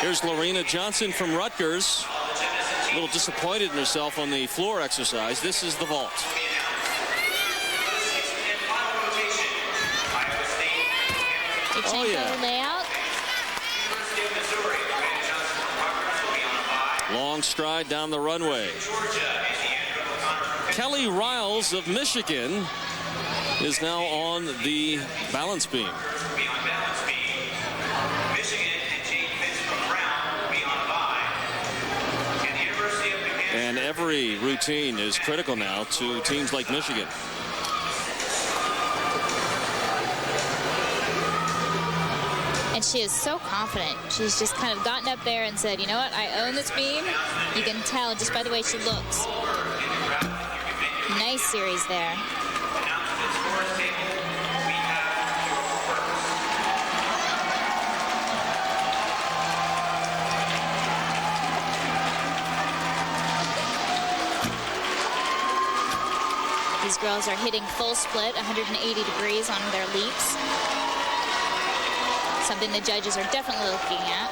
Here's Lorena Johnson from Rutgers. A little disappointed in herself on the floor exercise. This is the vault. Oh, yeah. Layout. Long stride down the runway. Kelly Riles of Michigan is now on the balance beam. And every routine is critical now to teams like Michigan. And she is so confident. She's just kind of gotten up there and said, you know what, I own this beam. You can tell just by the way she looks. Nice series there. These girls are hitting full split, 180 degrees on their leaps. Something the judges are definitely looking at.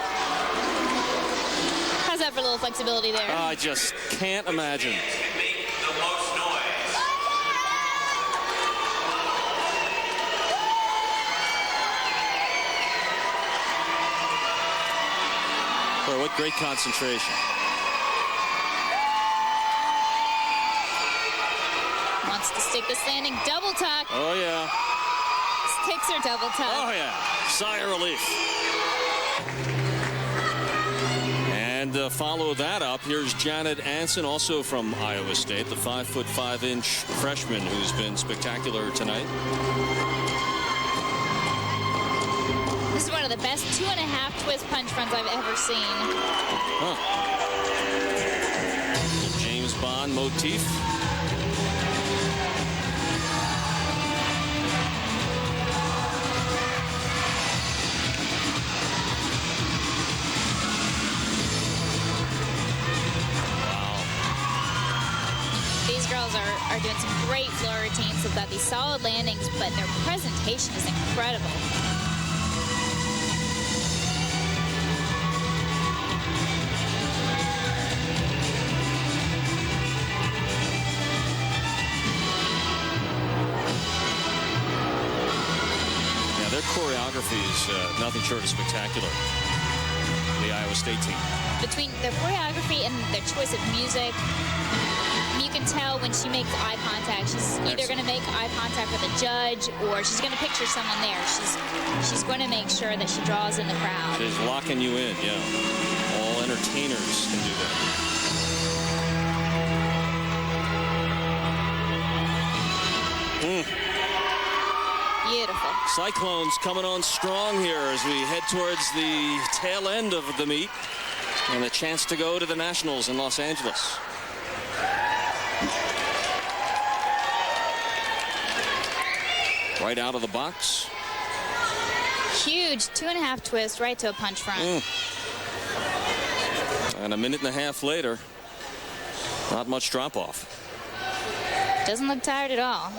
How's that for a little flexibility there? I just can't imagine. Boy, what great concentration. Wants to stick this landing, double tuck. Oh, yeah. Sticks her double tuck. Oh, yeah. Sigh of relief. And follow that up. Here's Janet Anson, also from Iowa State, the 5'5" freshman who's been spectacular tonight. This is one of the best 2.5 twist punch fronts I've ever seen. Huh. James Bond motif. girls are doing some great floor routines. They've got these solid landings, but their presentation is incredible. Yeah, their choreography is nothing short of spectacular. The Iowa State team. Between their choreography and their choice of music, you can tell when she makes eye contact. She's either going to make eye contact with a judge or she's going to picture someone there. She's going to make sure that she draws in the crowd. She's locking you in, yeah. All entertainers can do that. Beautiful. Cyclones coming on strong here as we head towards the tail end of the meet and a chance to go to the Nationals in Los Angeles. Right out of the box. Huge 2.5 twist right to a punch front. And a minute and a half later, not much drop off. Doesn't look tired at all.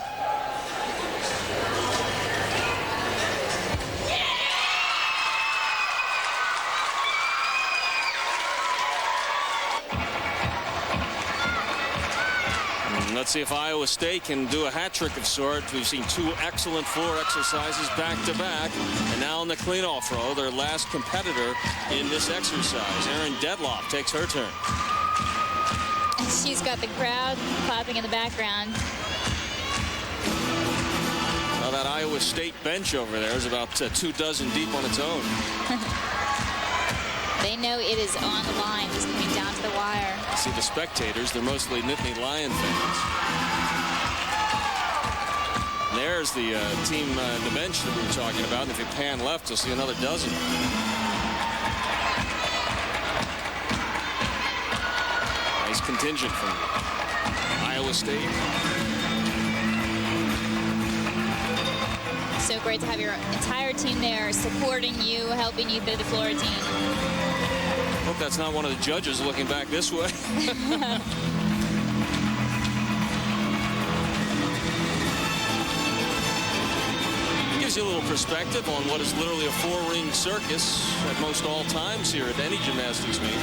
Let's see if Iowa State can do a hat trick of sorts. We've seen 2 excellent floor exercises back to back. And now in the clean-off row, their last competitor in this exercise. Erin Dedloff takes her turn. She's got the crowd clapping in the background. Well, that Iowa State bench over there is about 2 dozen deep on its own. They know it is on the line, just coming down to the wire. See the spectators, they're mostly Nittany Lion fans. And there's the team, the bench that we were talking about. And if you pan left, you'll see another dozen. Nice contingent from Iowa State. So great to have your entire team there supporting you, helping you through the floor routine. Hope that's not one of the judges looking back this way. It gives you a little perspective on what is literally a 4-ring circus at most all times here at any gymnastics meet.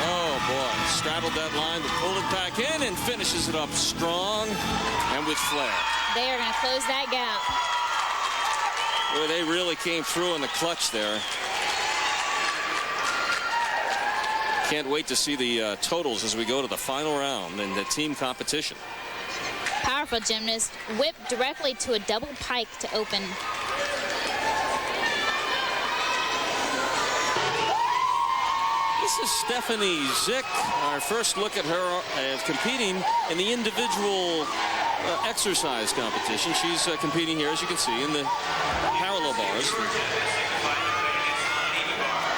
Oh boy, straddled that line, but pulled it back in and finishes it up strong and with flair. They are going to close that gap. Boy, they really came through in the clutch there. Can't wait to see the totals as we go to the final round in the team competition. Powerful gymnast, whipped directly to a double pike to open. This is Stephanie Zick. Our first look at her competing in the individual exercise competition. She's competing here, as you can see, in the parallel bars.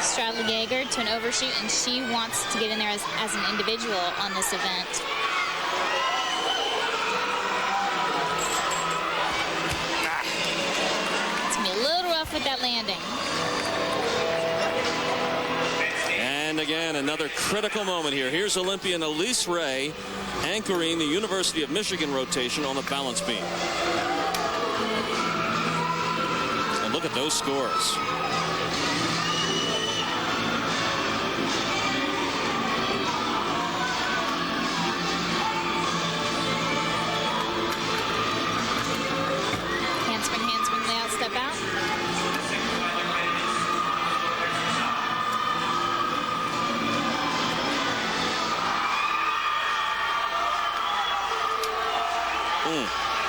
Straddle Jaeger to an overshoot, and she wants to get in there as an individual on this event. It's going to be a little rough with that landing. And again, another critical moment here. Here's Olympian Elise Ray anchoring the University of Michigan rotation on the balance beam. And look at those scores. Handspring, layout, step out.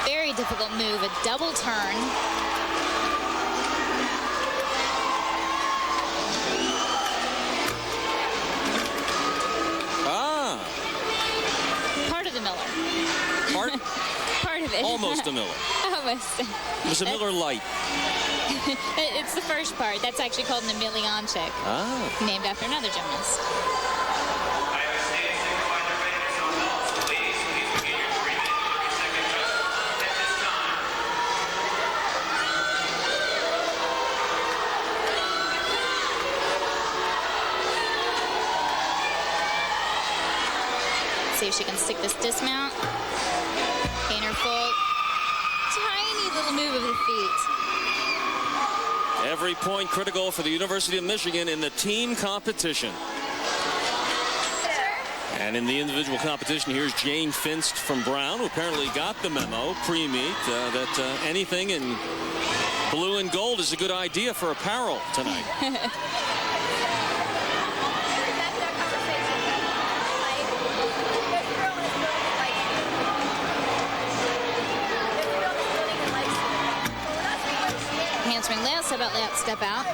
Very difficult move, a double turn. Part of the Miller. Part of it. Almost a Miller. Almost. It was a Miller Light. It's the first part. That's actually called an Emilionchik. Ah. Named after another gymnast. Iowa State signify their readiness on balls. Ladies, please begin your 3-minute 30-second total at this time. if she can stick this dismount. Gainer full. Tiny little move of the feet. Every point critical for the University of Michigan in the team competition. And in the individual competition, here's Jane Finst from Brown, who apparently got the memo pre-meet that anything in blue and gold is a good idea for apparel tonight. Handspring layout, step out, layout, step out.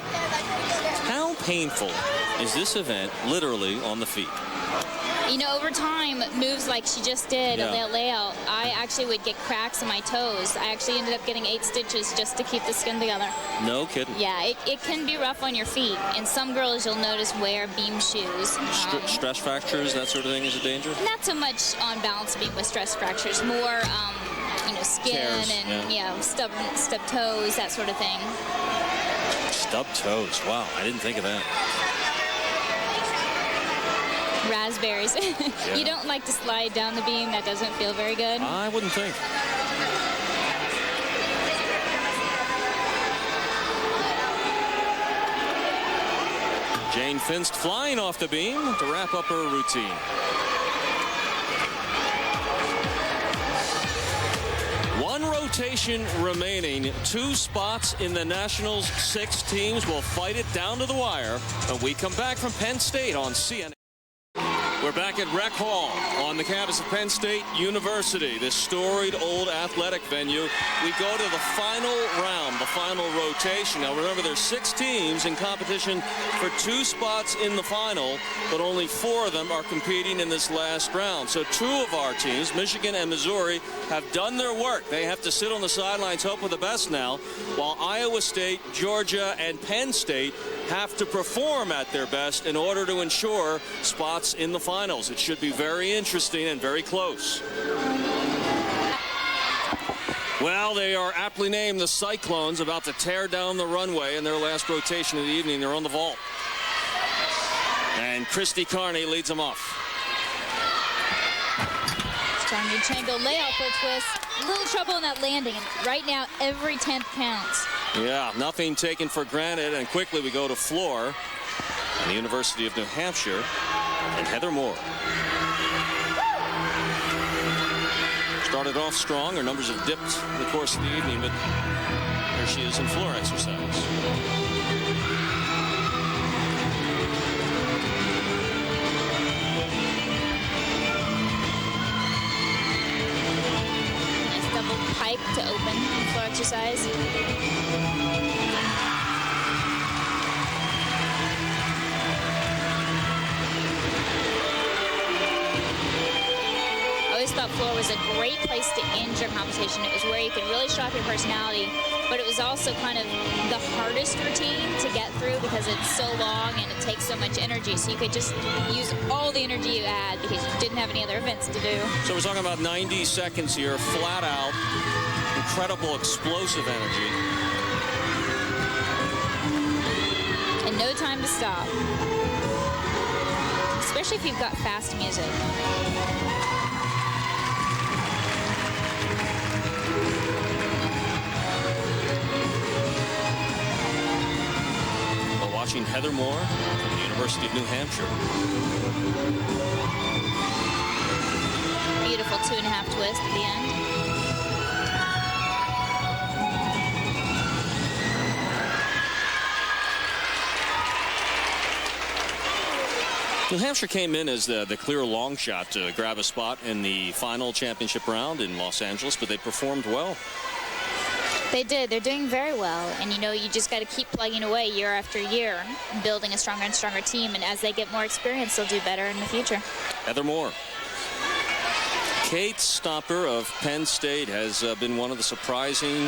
How painful is this event literally on the feet? You know, over time, moves like she just did, a layout, I actually would get cracks in my toes. I actually ended up getting 8 stitches just to keep the skin together. No kidding. Yeah, it can be rough on your feet. And some girls you'll notice wear beam shoes. Stress fractures, that sort of thing is a danger? Not so much on balance beam with stress fractures, more skin tears, and stub toes, that sort of thing. Stub toes, wow, I didn't think of that. Raspberries. You don't like to slide down the beam. That doesn't feel very good. I wouldn't think. Jane Finst flying off the beam to wrap up her routine. One rotation remaining. 2 spots in the Nationals. 6 teams will fight it down to the wire when we come back from Penn State on CNN. We're back at Rec Hall on the campus of Penn State University, this storied old athletic venue. We go to the final round, the final rotation. Now remember, there's 6 teams in competition for 2 spots in the final, but only 4 of them are competing in this last round. So 2 of our teams, Michigan and Missouri, have done their work. They have to sit on the sidelines, hope for the best now, while Iowa State, Georgia, and Penn State have to perform at their best in order to ensure spots in the finals. It should be very interesting and very close. Well, they are aptly named the Cyclones, about to tear down the runway in their last rotation of the evening. They're on the vault. And Christy Carney leads them off. Strong mid-triangle layout for a twist. A little trouble in that landing. And right now, every 10th counts. Yeah, nothing taken for granted. And quickly we go to floor and the University of New Hampshire and Heather Moore. Started off strong. Her numbers have dipped in the course of the evening, but there she is in floor exercise. Nice double pike to open floor exercise. I always thought floor was a great place to end your competition. It was where you could really show off your personality, but it was also kind of the hardest routine to get through because it's so long and it takes so much energy. So you could just use all the energy you had because you didn't have any other events to do. So we're talking about 90 seconds here, flat out, incredible explosive energy. And no time to stop. Especially if you've got fast music. Watching Heather Moore from the University of New Hampshire. Beautiful 2.5 twist at the end. New Hampshire came in as the clear long shot to grab a spot in the final championship round in Los Angeles, but they performed well. They did. They're doing very well. And, you know, you just got to keep plugging away year after year, building a stronger and stronger team. And as they get more experience, they'll do better in the future. Heather Moore. Kate Stopper of Penn State has been one of the surprising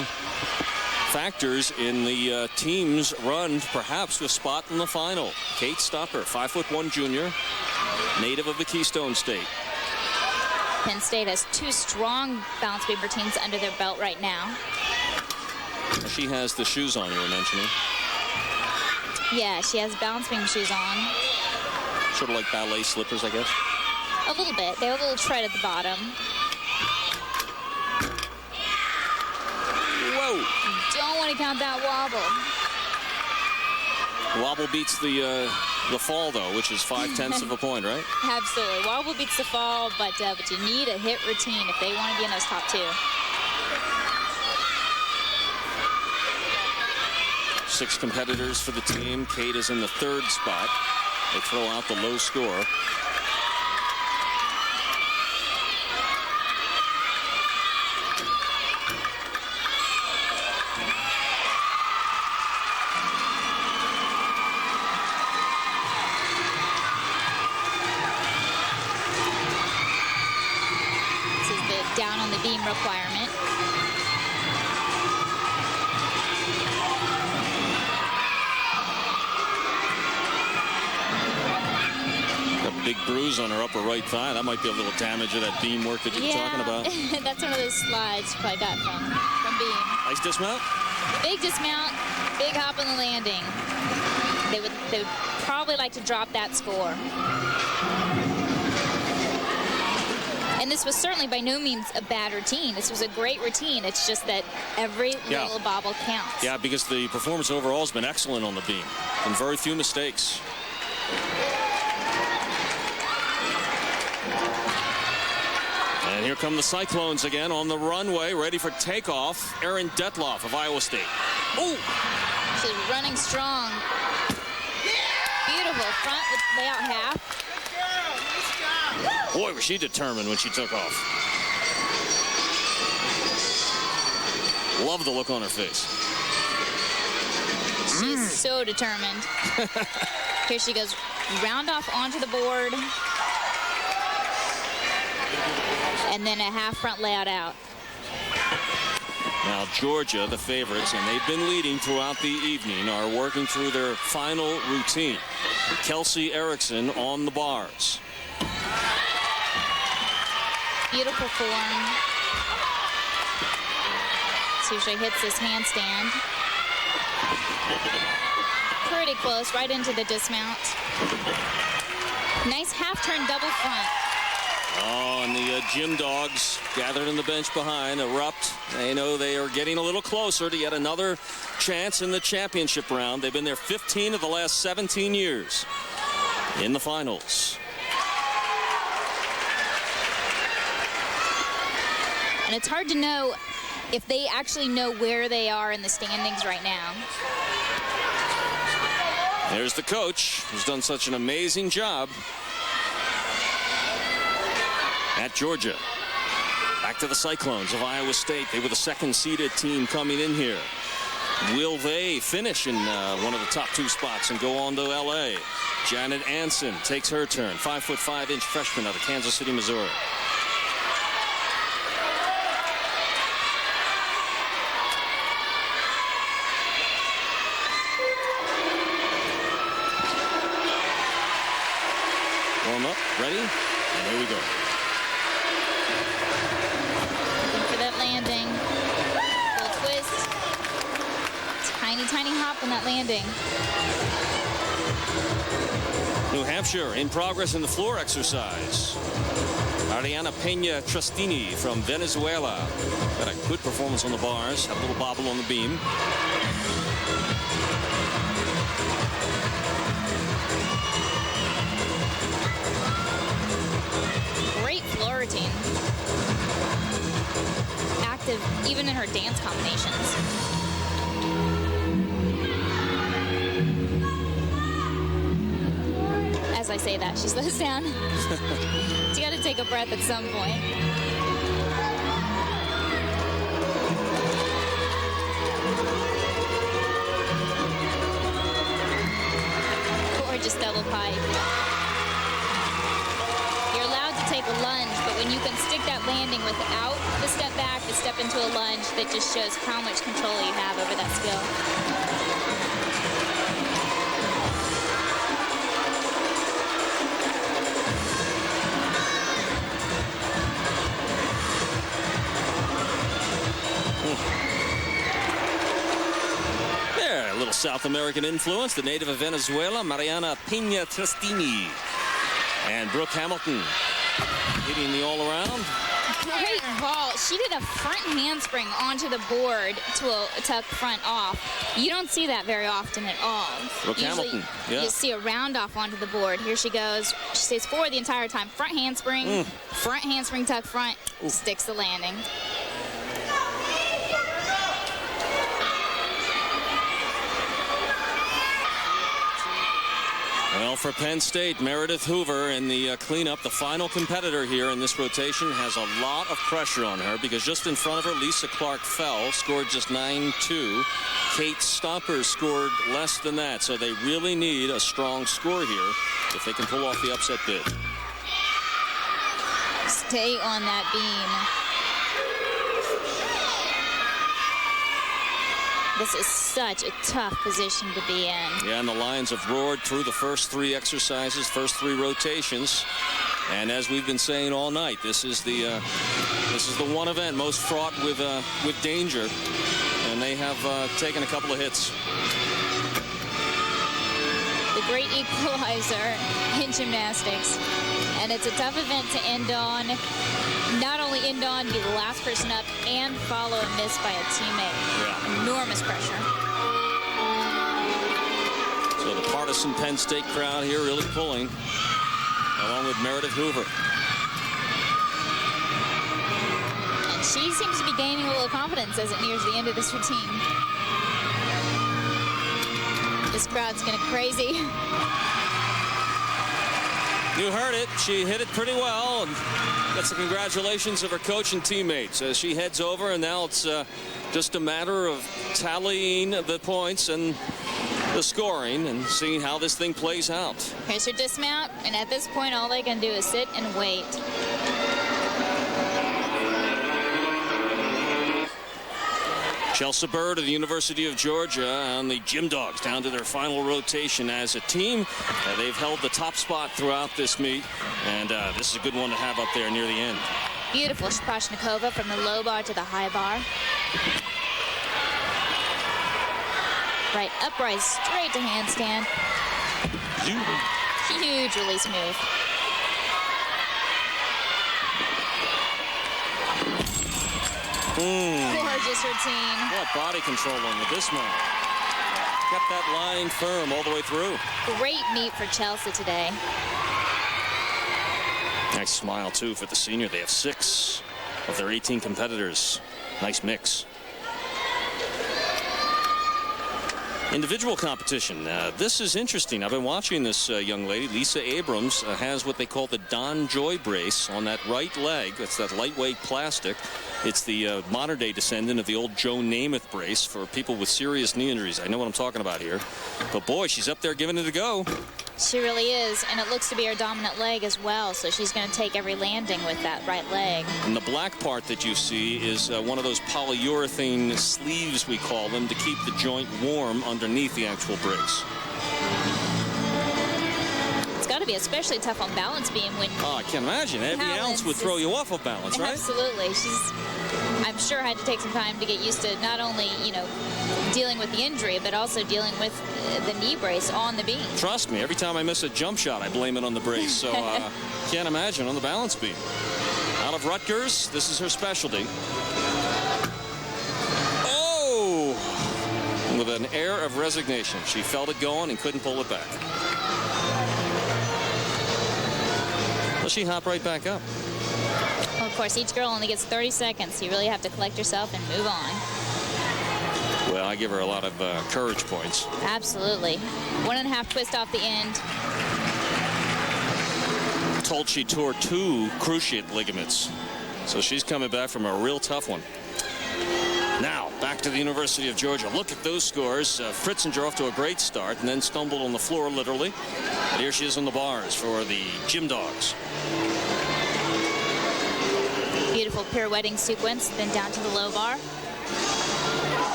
factors in the team's run, perhaps to a spot in the final. Kate Stopper, 5'1" junior, native of the Keystone State. Penn State has 2 strong balance beam routines under their belt right now. She has the shoes on you were mentioning. Yeah, she has balance beam shoes on. Sort of like ballet slippers, I guess. A little bit. They have a little tread at the bottom. Whoa. Don't want to count that wobble. Wobble beats the fall, though, which is 0.5 of a point, right? Absolutely. Wobble beats the fall, but you need a hit routine if they want to be in those top 2. 6 competitors for the team. Kate is in the 3rd spot. They throw out the low score. This is the down on the beam requirement. Big bruise on her upper right thigh. That might be a little damage of that beam work that you were talking about. That's one of those slides you probably got from beam. Nice dismount. Big dismount, big hop on the landing. They would probably like to drop that score. And this was certainly by no means a bad routine. This was a great routine. It's just that every little bobble counts. Yeah, because the performance overall has been excellent on the beam and very few mistakes. And here come the Cyclones again on the runway, ready for takeoff. Erin Detloff of Iowa State. Oh! She's running strong. Beautiful front with layout half. Boy, was she determined when she took off. Love the look on her face. She's so determined. Here she goes, round off onto the board. And then a half front layout out. Now Georgia, the favorites, and they've been leading throughout the evening, are working through their final routine. Kelsey Erickson on the bars. Beautiful form. See if she hits this handstand. Pretty close, right into the dismount. Nice half-turn double front. Oh, and the gym dogs gathered in the bench behind erupt. They know they are getting a little closer to yet another chance in the championship round. They've been there 15 of the last 17 years in the finals. And it's hard to know if they actually know where they are in the standings right now. There's the coach, who's done such an amazing job at Georgia. Back to the Cyclones of Iowa State. They were the 2nd-seeded team coming in here. Will they finish in one of the top 2 spots and go on to L.A.? Janet Anson takes her turn. 5'5" freshman out of Kansas City, Missouri. Warm up, ready? And here we go. For that landing. Full twist. Tiny hop on that landing. New Hampshire in progress in the floor exercise. Ariana Peña Trastini from Venezuela. Got a good performance on the bars. Had a little bobble on the beam. Great floor routine. Active even in her dance combinations. As I say that, she slows down. She got to take a breath at some point. Gorgeous double pipe. You're allowed to take a lunge, but when you can stick that landing without the step back to step into a lunge, that just shows how much control you have over that skill. There, a little South American influence. The native of Venezuela, Mariana Peña Trastini. And Brooke Hamilton Hitting the all-around. Great ball. She did a front handspring onto the board to a tuck front off. You don't see that very often at all. Brooke Hamilton, yeah. You see a round off onto the board. Here she goes. She stays forward the entire time. Front handspring, tuck front, sticks the landing. Well, for Penn State, Meredith Hoover in the cleanup, the final competitor here in this rotation, has a lot of pressure on her because just in front of her, Lisa Clark fell, scored just 9-2. Kate Stomper scored less than that, so they really need a strong score here if they can pull off the upset bid. Stay on that beam. This is such a tough position to be in. Yeah, and the Lions have roared through the first 3 exercises, first 3 rotations. And as we've been saying all night, this is the one event most fraught with danger. And they have taken a couple of hits. The great equalizer in gymnastics. And it's a tough event to end on. Not only end on, be the last person up, and follow a miss by a teammate. Yeah. Enormous pressure. So the partisan Penn State crowd here really pulling, along with Meredith Hoover. And she seems to be gaining a little confidence as it nears the end of this routine. This crowd's going crazy. You heard it. She hit it pretty well, and gets the congratulations of her coach and teammates as she heads over, and now it's just a matter of tallying the points and the scoring and seeing how this thing plays out. Here's her dismount, and at this point, all they can do is sit and wait. Chelsea Bird of the University of Georgia and the Gym Dogs down to their final rotation as a team. They've held the top spot throughout this meet, and this is a good one to have up there near the end. Beautiful Shpashnikova from the low bar to the high bar. Right upright, straight to handstand. Huge release move. Gorgeous routine. What body control on the dismount. Kept that line firm all the way through. Great meet for Chelsea today. Nice smile, too, for the senior. They have 6 of their 18 competitors. Nice mix. Individual competition. This is interesting. I've been watching this young lady. Lisa Abrams has what they call the Don Joy brace on that right leg. It's that lightweight plastic. It's the modern-day descendant of the old Joe Namath brace for people with serious knee injuries. I know what I'm talking about here. But, boy, she's up there giving it a go. She really is, and it looks to be her dominant leg as well, so she's going to take every landing with that right leg. And the black part that you see is one of those polyurethane sleeves, we call them, to keep the joint warm underneath the actual brace. It's got to be especially tough on balance beam when... Oh, I can't imagine. Every ounce would throw you off of balance, right? Absolutely. She's, I'm sure, had to take some time to get used to not only, you know, dealing with the injury, but also dealing with the knee brace on the beam. Trust me, every time I miss a jump shot, I blame it on the brace. So can't imagine on the balance beam. Out of Rutgers, this is her specialty. Oh! With an air of resignation. She felt it going and couldn't pull it back. Well, she hopped right back up. Well, of course, each girl only gets 30 seconds. You really have to collect yourself and move on. Well, I give her a lot of courage points. Absolutely. 1.5 twist off the end. Told she tore 2 cruciate ligaments. So she's coming back from a real tough one. Now, back to the University of Georgia. Look at those scores. Fritzinger off to a great start and then stumbled on the floor, literally. But here she is on the bars for the Gym Dogs. Beautiful pirouetting sequence, then down to the low bar.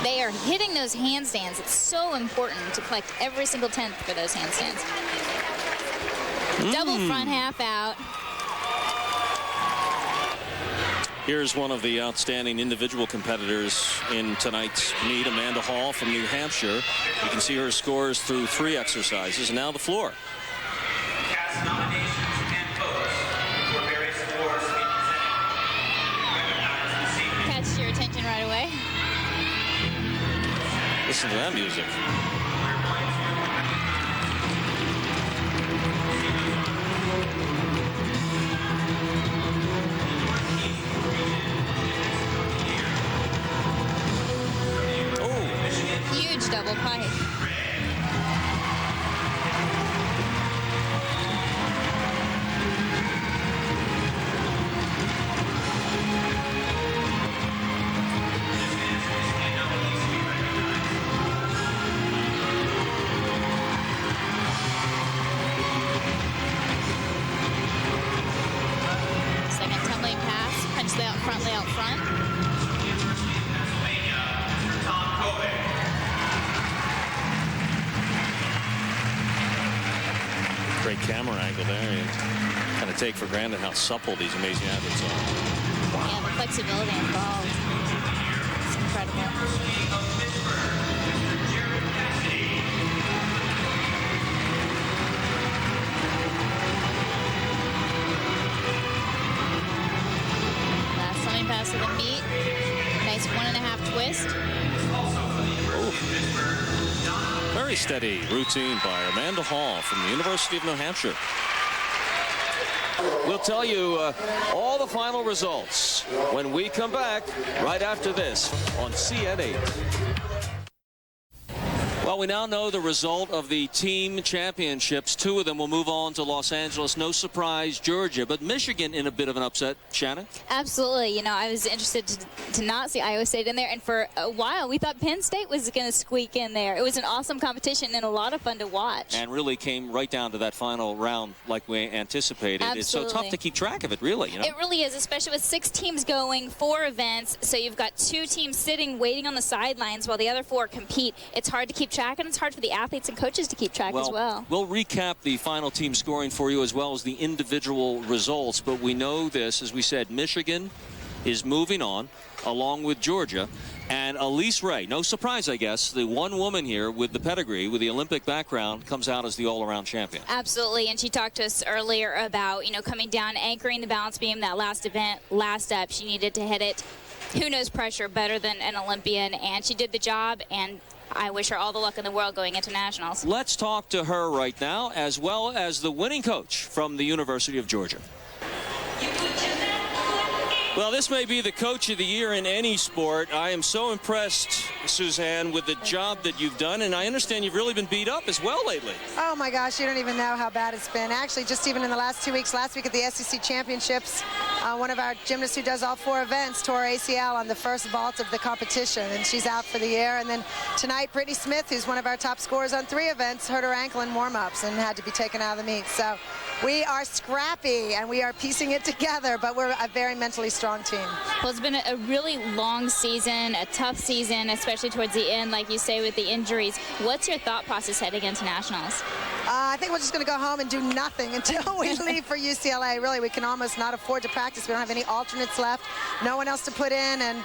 They are hitting those handstands. It's so important to collect every single tenth for those handstands. Double front half out. Here's one of the outstanding individual competitors in tonight's meet, Amanda Hall from New Hampshire. You can see her scores through 3 exercises. And now the floor. Cast nominations and Okay. Listen to that music. Huge double pike. Second tumbling pass, punch layout front, layout front. Great camera angle there. You kind of take for granted how supple these amazing athletes are. Yeah, the flexibility involved. It's incredible. Last tumbling pass of the meet. Nice 1.5 twist. Very steady routine by Amanda Hall from the University of New Hampshire. We'll tell you all the final results when we come back right after this on CN8. Well, we now know the result of the team championships. 2 of them will move on to Los Angeles. No surprise, Georgia, but Michigan in a bit of an upset. Shannon? Absolutely. You know, I was interested to not see Iowa State in there, and for a while we thought Penn State was going to squeak in there. It was an awesome competition and a lot of fun to watch. And really came right down to that final round like we anticipated. Absolutely. It's so tough to keep track of it, really. You know? It really is, especially with 6 teams going, 4 events. So you've got 2 teams sitting, waiting on the sidelines while the other 4 compete. It's hard to keep track, and it's hard for the athletes and coaches to keep track as well. We'll recap the final team scoring for you as well as the individual results. But we know this, as we said, Michigan is moving on along with Georgia. And Elise Ray, no surprise, I guess, the one woman here with the pedigree, with the Olympic background, comes out as the all-around champion. Absolutely, and she talked to us earlier about, you know, coming down, anchoring the balance beam, that last event, last up, she needed to hit it. Who knows pressure better than an Olympian, and she did the job, and I wish her all the luck in the world going into nationals. Let's talk to her right now, as well as the winning coach from the University of Georgia. Well, this may be the coach of the year in any sport. I am so impressed, Suzanne, with the job that you've done, and I understand you've really been beat up as well lately. Oh my gosh, you don't even know how bad it's been. Actually, just even in the last 2 weeks, last week at the SEC Championships, one of our gymnasts who does all 4 events tore ACL on the first vault of the competition, and she's out for the year. And then tonight, Brittany Smith, who's one of our top scorers on 3 events, hurt her ankle in warm-ups and had to be taken out of the meet. So we are scrappy, and we are piecing it together, but we're a very mentally strong team. Well, it's been a really long season, a tough season, especially towards the end, like you say, with the injuries. What's your thought process heading into nationals? I think we're just going to go home and do nothing until we leave for UCLA. Really, we can almost not afford to practice. We don't have any alternates left, no one else to put in, and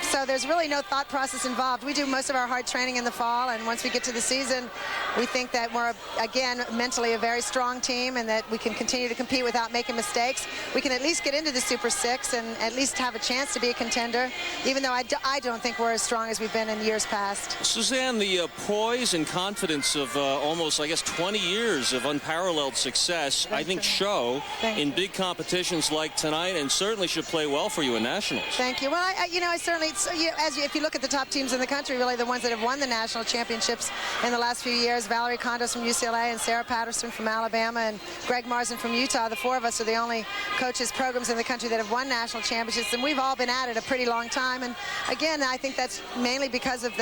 so there's really no thought process involved. We do most of our hard training in the fall, and once we get to the season, we think that we're, again, mentally a very strong team and that we can continue to compete without making mistakes. We can at least get into the Super 6 and at least have a chance to be a contender, even though I don't think we're as strong as we've been in years past. Suzanne, the poise and confidence of almost, I guess, 20 years of unparalleled success, I think show in big competitions like tonight, and certainly should play well for you in nationals. Thank you. Well, I certainly, if you look at the top teams in the country, really the ones that have won the national championships in the last few years, Valerie Condos from UCLA and Sarah Patterson from Alabama and Greg Marsden from Utah, the 4 of us are the only coaches programs in the country that have won national championships, and we've all been at it a pretty long time. And again, I think that's mainly because of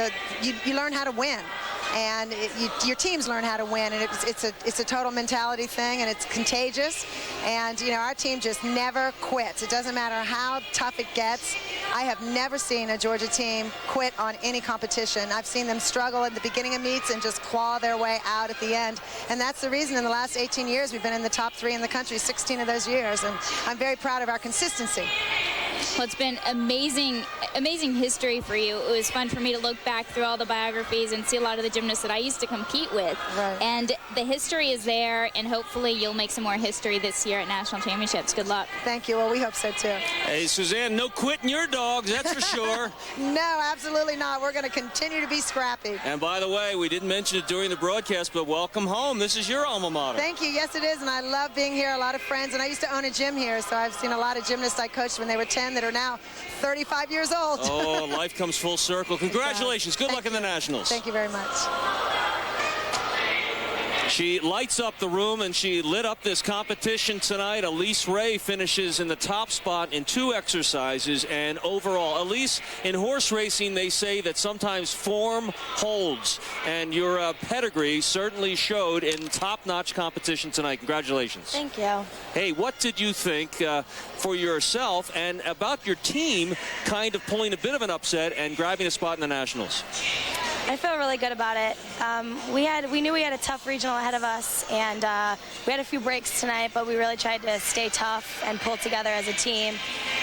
you learn how to win, and your teams learn how to win, and it's a total mentality thing, and it's contagious. And you know, our team just never quits. It doesn't matter how tough it gets. I have never seen a Georgia team quit on any competition. I've seen them struggle at the beginning of meets and just claw their way out at the end. And that's the reason in the last 18 years we've been in the top 3 in the country, 16 of those years. And I'm very proud of our consistency. Well, it's been amazing history for you. It was fun for me to look back through all the biographies and see a lot of the gymnasts that I used to compete with. Right. And the history is there, and hopefully you'll make some more history this year at National Championships. Good luck. Thank you. Well, we hope so, too. Hey, Suzanne, no quitting your dogs, that's for sure. No, absolutely not. We're going to continue to be scrappy. And by the way, we didn't mention it during the broadcast, but welcome home. This is your alma mater. Thank you. Yes, it is, and I love being here. A lot of friends, and I used to own a gym here, so I've seen a lot of gymnasts I coached when they were 10 that are now 35 years old. Oh, life comes full circle. Congratulations. Good luck in the Nationals. Thank you very much. She lights up the room, and she lit up this competition tonight. Elise Ray finishes in the top spot in 2 exercises, and overall, Elise, in horse racing, they say that sometimes form holds, and your pedigree certainly showed in top-notch competition tonight. Congratulations. Thank you. Hey, what did you think for yourself and about your team kind of pulling a bit of an upset and grabbing a spot in the Nationals? I feel really good about it. We knew we had a tough regional ahead of us, and we had a few breaks tonight, but we really tried to stay tough and pull together as a team,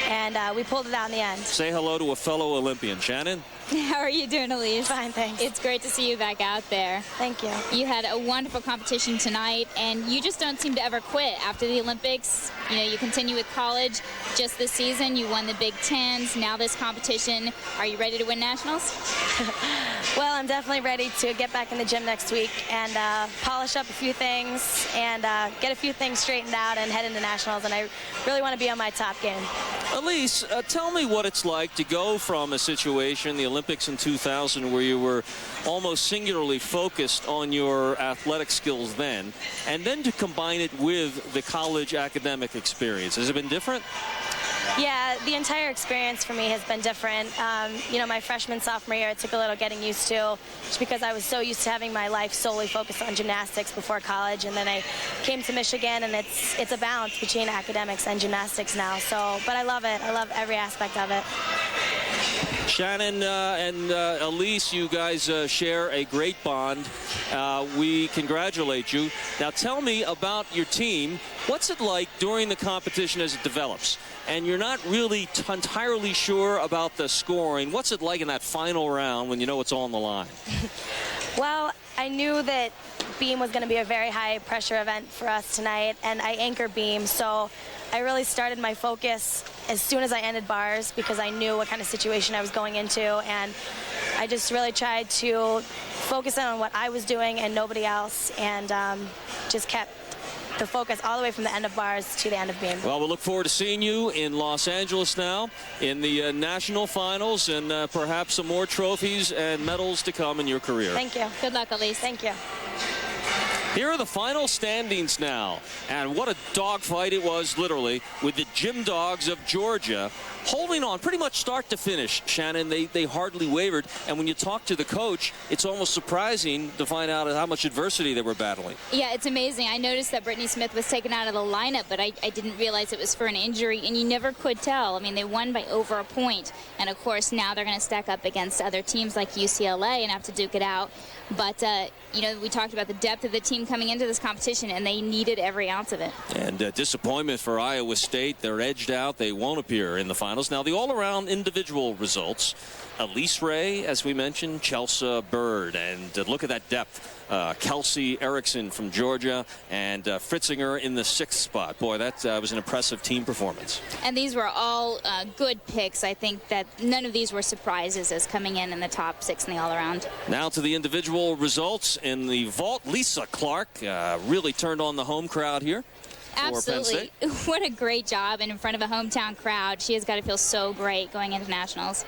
and we pulled it out in the end. Say hello to a fellow Olympian. Shannon? How are you doing, Elise? Fine, thanks. It's great to see you back out there. Thank you. You had a wonderful competition tonight, and you just don't seem to ever quit. After the Olympics, you know, you continue with college. Just this season, you won the Big Tens. Now this competition. Are you ready to win Nationals? Well, I'm definitely ready to get back in the gym next week and polish up a few things and get a few things straightened out and head into Nationals, and I really want to be on my top game. Elise, tell me what it's like to go from a situation, the Olympics in 2000, where you were almost singularly focused on your athletic skills then, and then to combine it with the college academic experience. Has it been different? Yeah, the entire experience for me has been different. You know, my freshman, sophomore year, it took a little getting used to, just because I was so used to having my life solely focused on gymnastics before college, and then I came to Michigan, and it's a balance between academics and gymnastics now. So, but I love it. I love every aspect of it. Shannon and Elise, you guys share a great bond. We congratulate you. Now tell me about your team. What's it like during the competition as it develops? And you're not really entirely sure about the scoring. What's it like in that final round when you know it's all on the line? Well, I knew that beam was going to be a very high-pressure event for us tonight, and I anchor beam, so I really started my focus as soon as I ended bars because I knew what kind of situation I was going into, and I just really tried to focus in on what I was doing and nobody else, and just kept the focus all the way from the end of bars to the end of beam. Well, we'll look forward to seeing you in Los Angeles now in the national finals, and perhaps some more trophies and medals to come in your career. Thank you. Good luck, Elise. Thank you. Here are the final standings now, and what a dogfight it was, literally, with the Gym Dogs of Georgia holding on pretty much start to finish. Shannon, they hardly wavered, and when you talk to the coach, it's almost surprising to find out how much adversity they were battling. Yeah, it's amazing. I noticed that Brittany Smith was taken out of the lineup, but I didn't realize it was for an injury, and you never could tell. I mean, they won by over a point, and of course now they're going to stack up against other teams like UCLA and have to duke it out. But, you know, we talked about the depth of the team coming into this competition, and they needed every ounce of it. And disappointment for Iowa State. They're edged out. They won't appear in the finals. Now, the all-around individual results. Elise Ray, as we mentioned, Chelsea Bird, and look at that depth. Kelsey Erickson from Georgia, and Fritzinger in the 6th spot. Boy, that was an impressive team performance. And these were all good picks. I think that none of these were surprises as coming in the top 6 in the all-around. Now to the individual results in the vault. Lisa Clark really turned on the home crowd here. Absolutely. What a great job, and in front of a hometown crowd. She has got to feel so great going into nationals.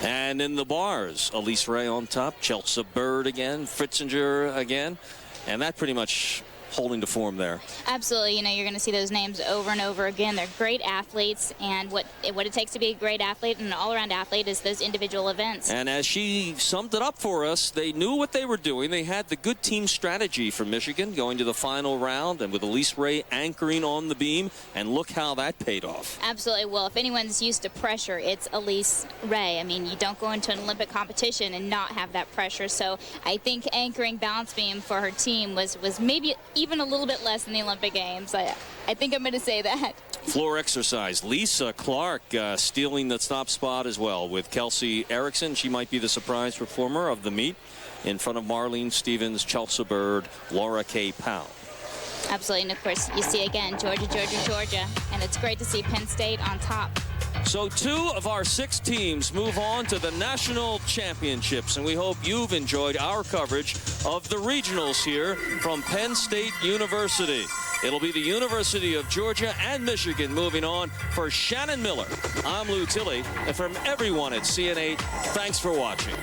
And in the bars, Elise Ray on top, Chelsea Bird again, Fritzinger again, and that pretty much holding to form there. Absolutely. You know, you're going to see those names over and over again. They're great athletes, and what it takes to be a great athlete and an all-around athlete is those individual events. And as she summed it up for us, they knew what they were doing. They had the good team strategy for Michigan going to the final round, and with Elise Ray anchoring on the beam, and look how that paid off. Absolutely. Well, if anyone's used to pressure, it's Elise Ray. I mean, you don't go into an Olympic competition and not have that pressure. So I think anchoring balance beam for her team was maybe even a little bit less than the Olympic Games. I think I'm going to say that. Floor exercise. Lisa Clark stealing the top spot as well with Kelsey Erickson. She might be the surprise performer of the meet in front of Marlene Stevens, Chelsea Bird, Laura K. Powell. Absolutely, and of course you see again Georgia, and it's great to see Penn State on top. So 2 of our 6 teams move on to the national championships, and we hope you've enjoyed our coverage of the regionals here from Penn State University. It'll be the University of Georgia and Michigan moving on. For Shannon Miller, I'm Lou Tilley, and from everyone at CN8, thanks for watching.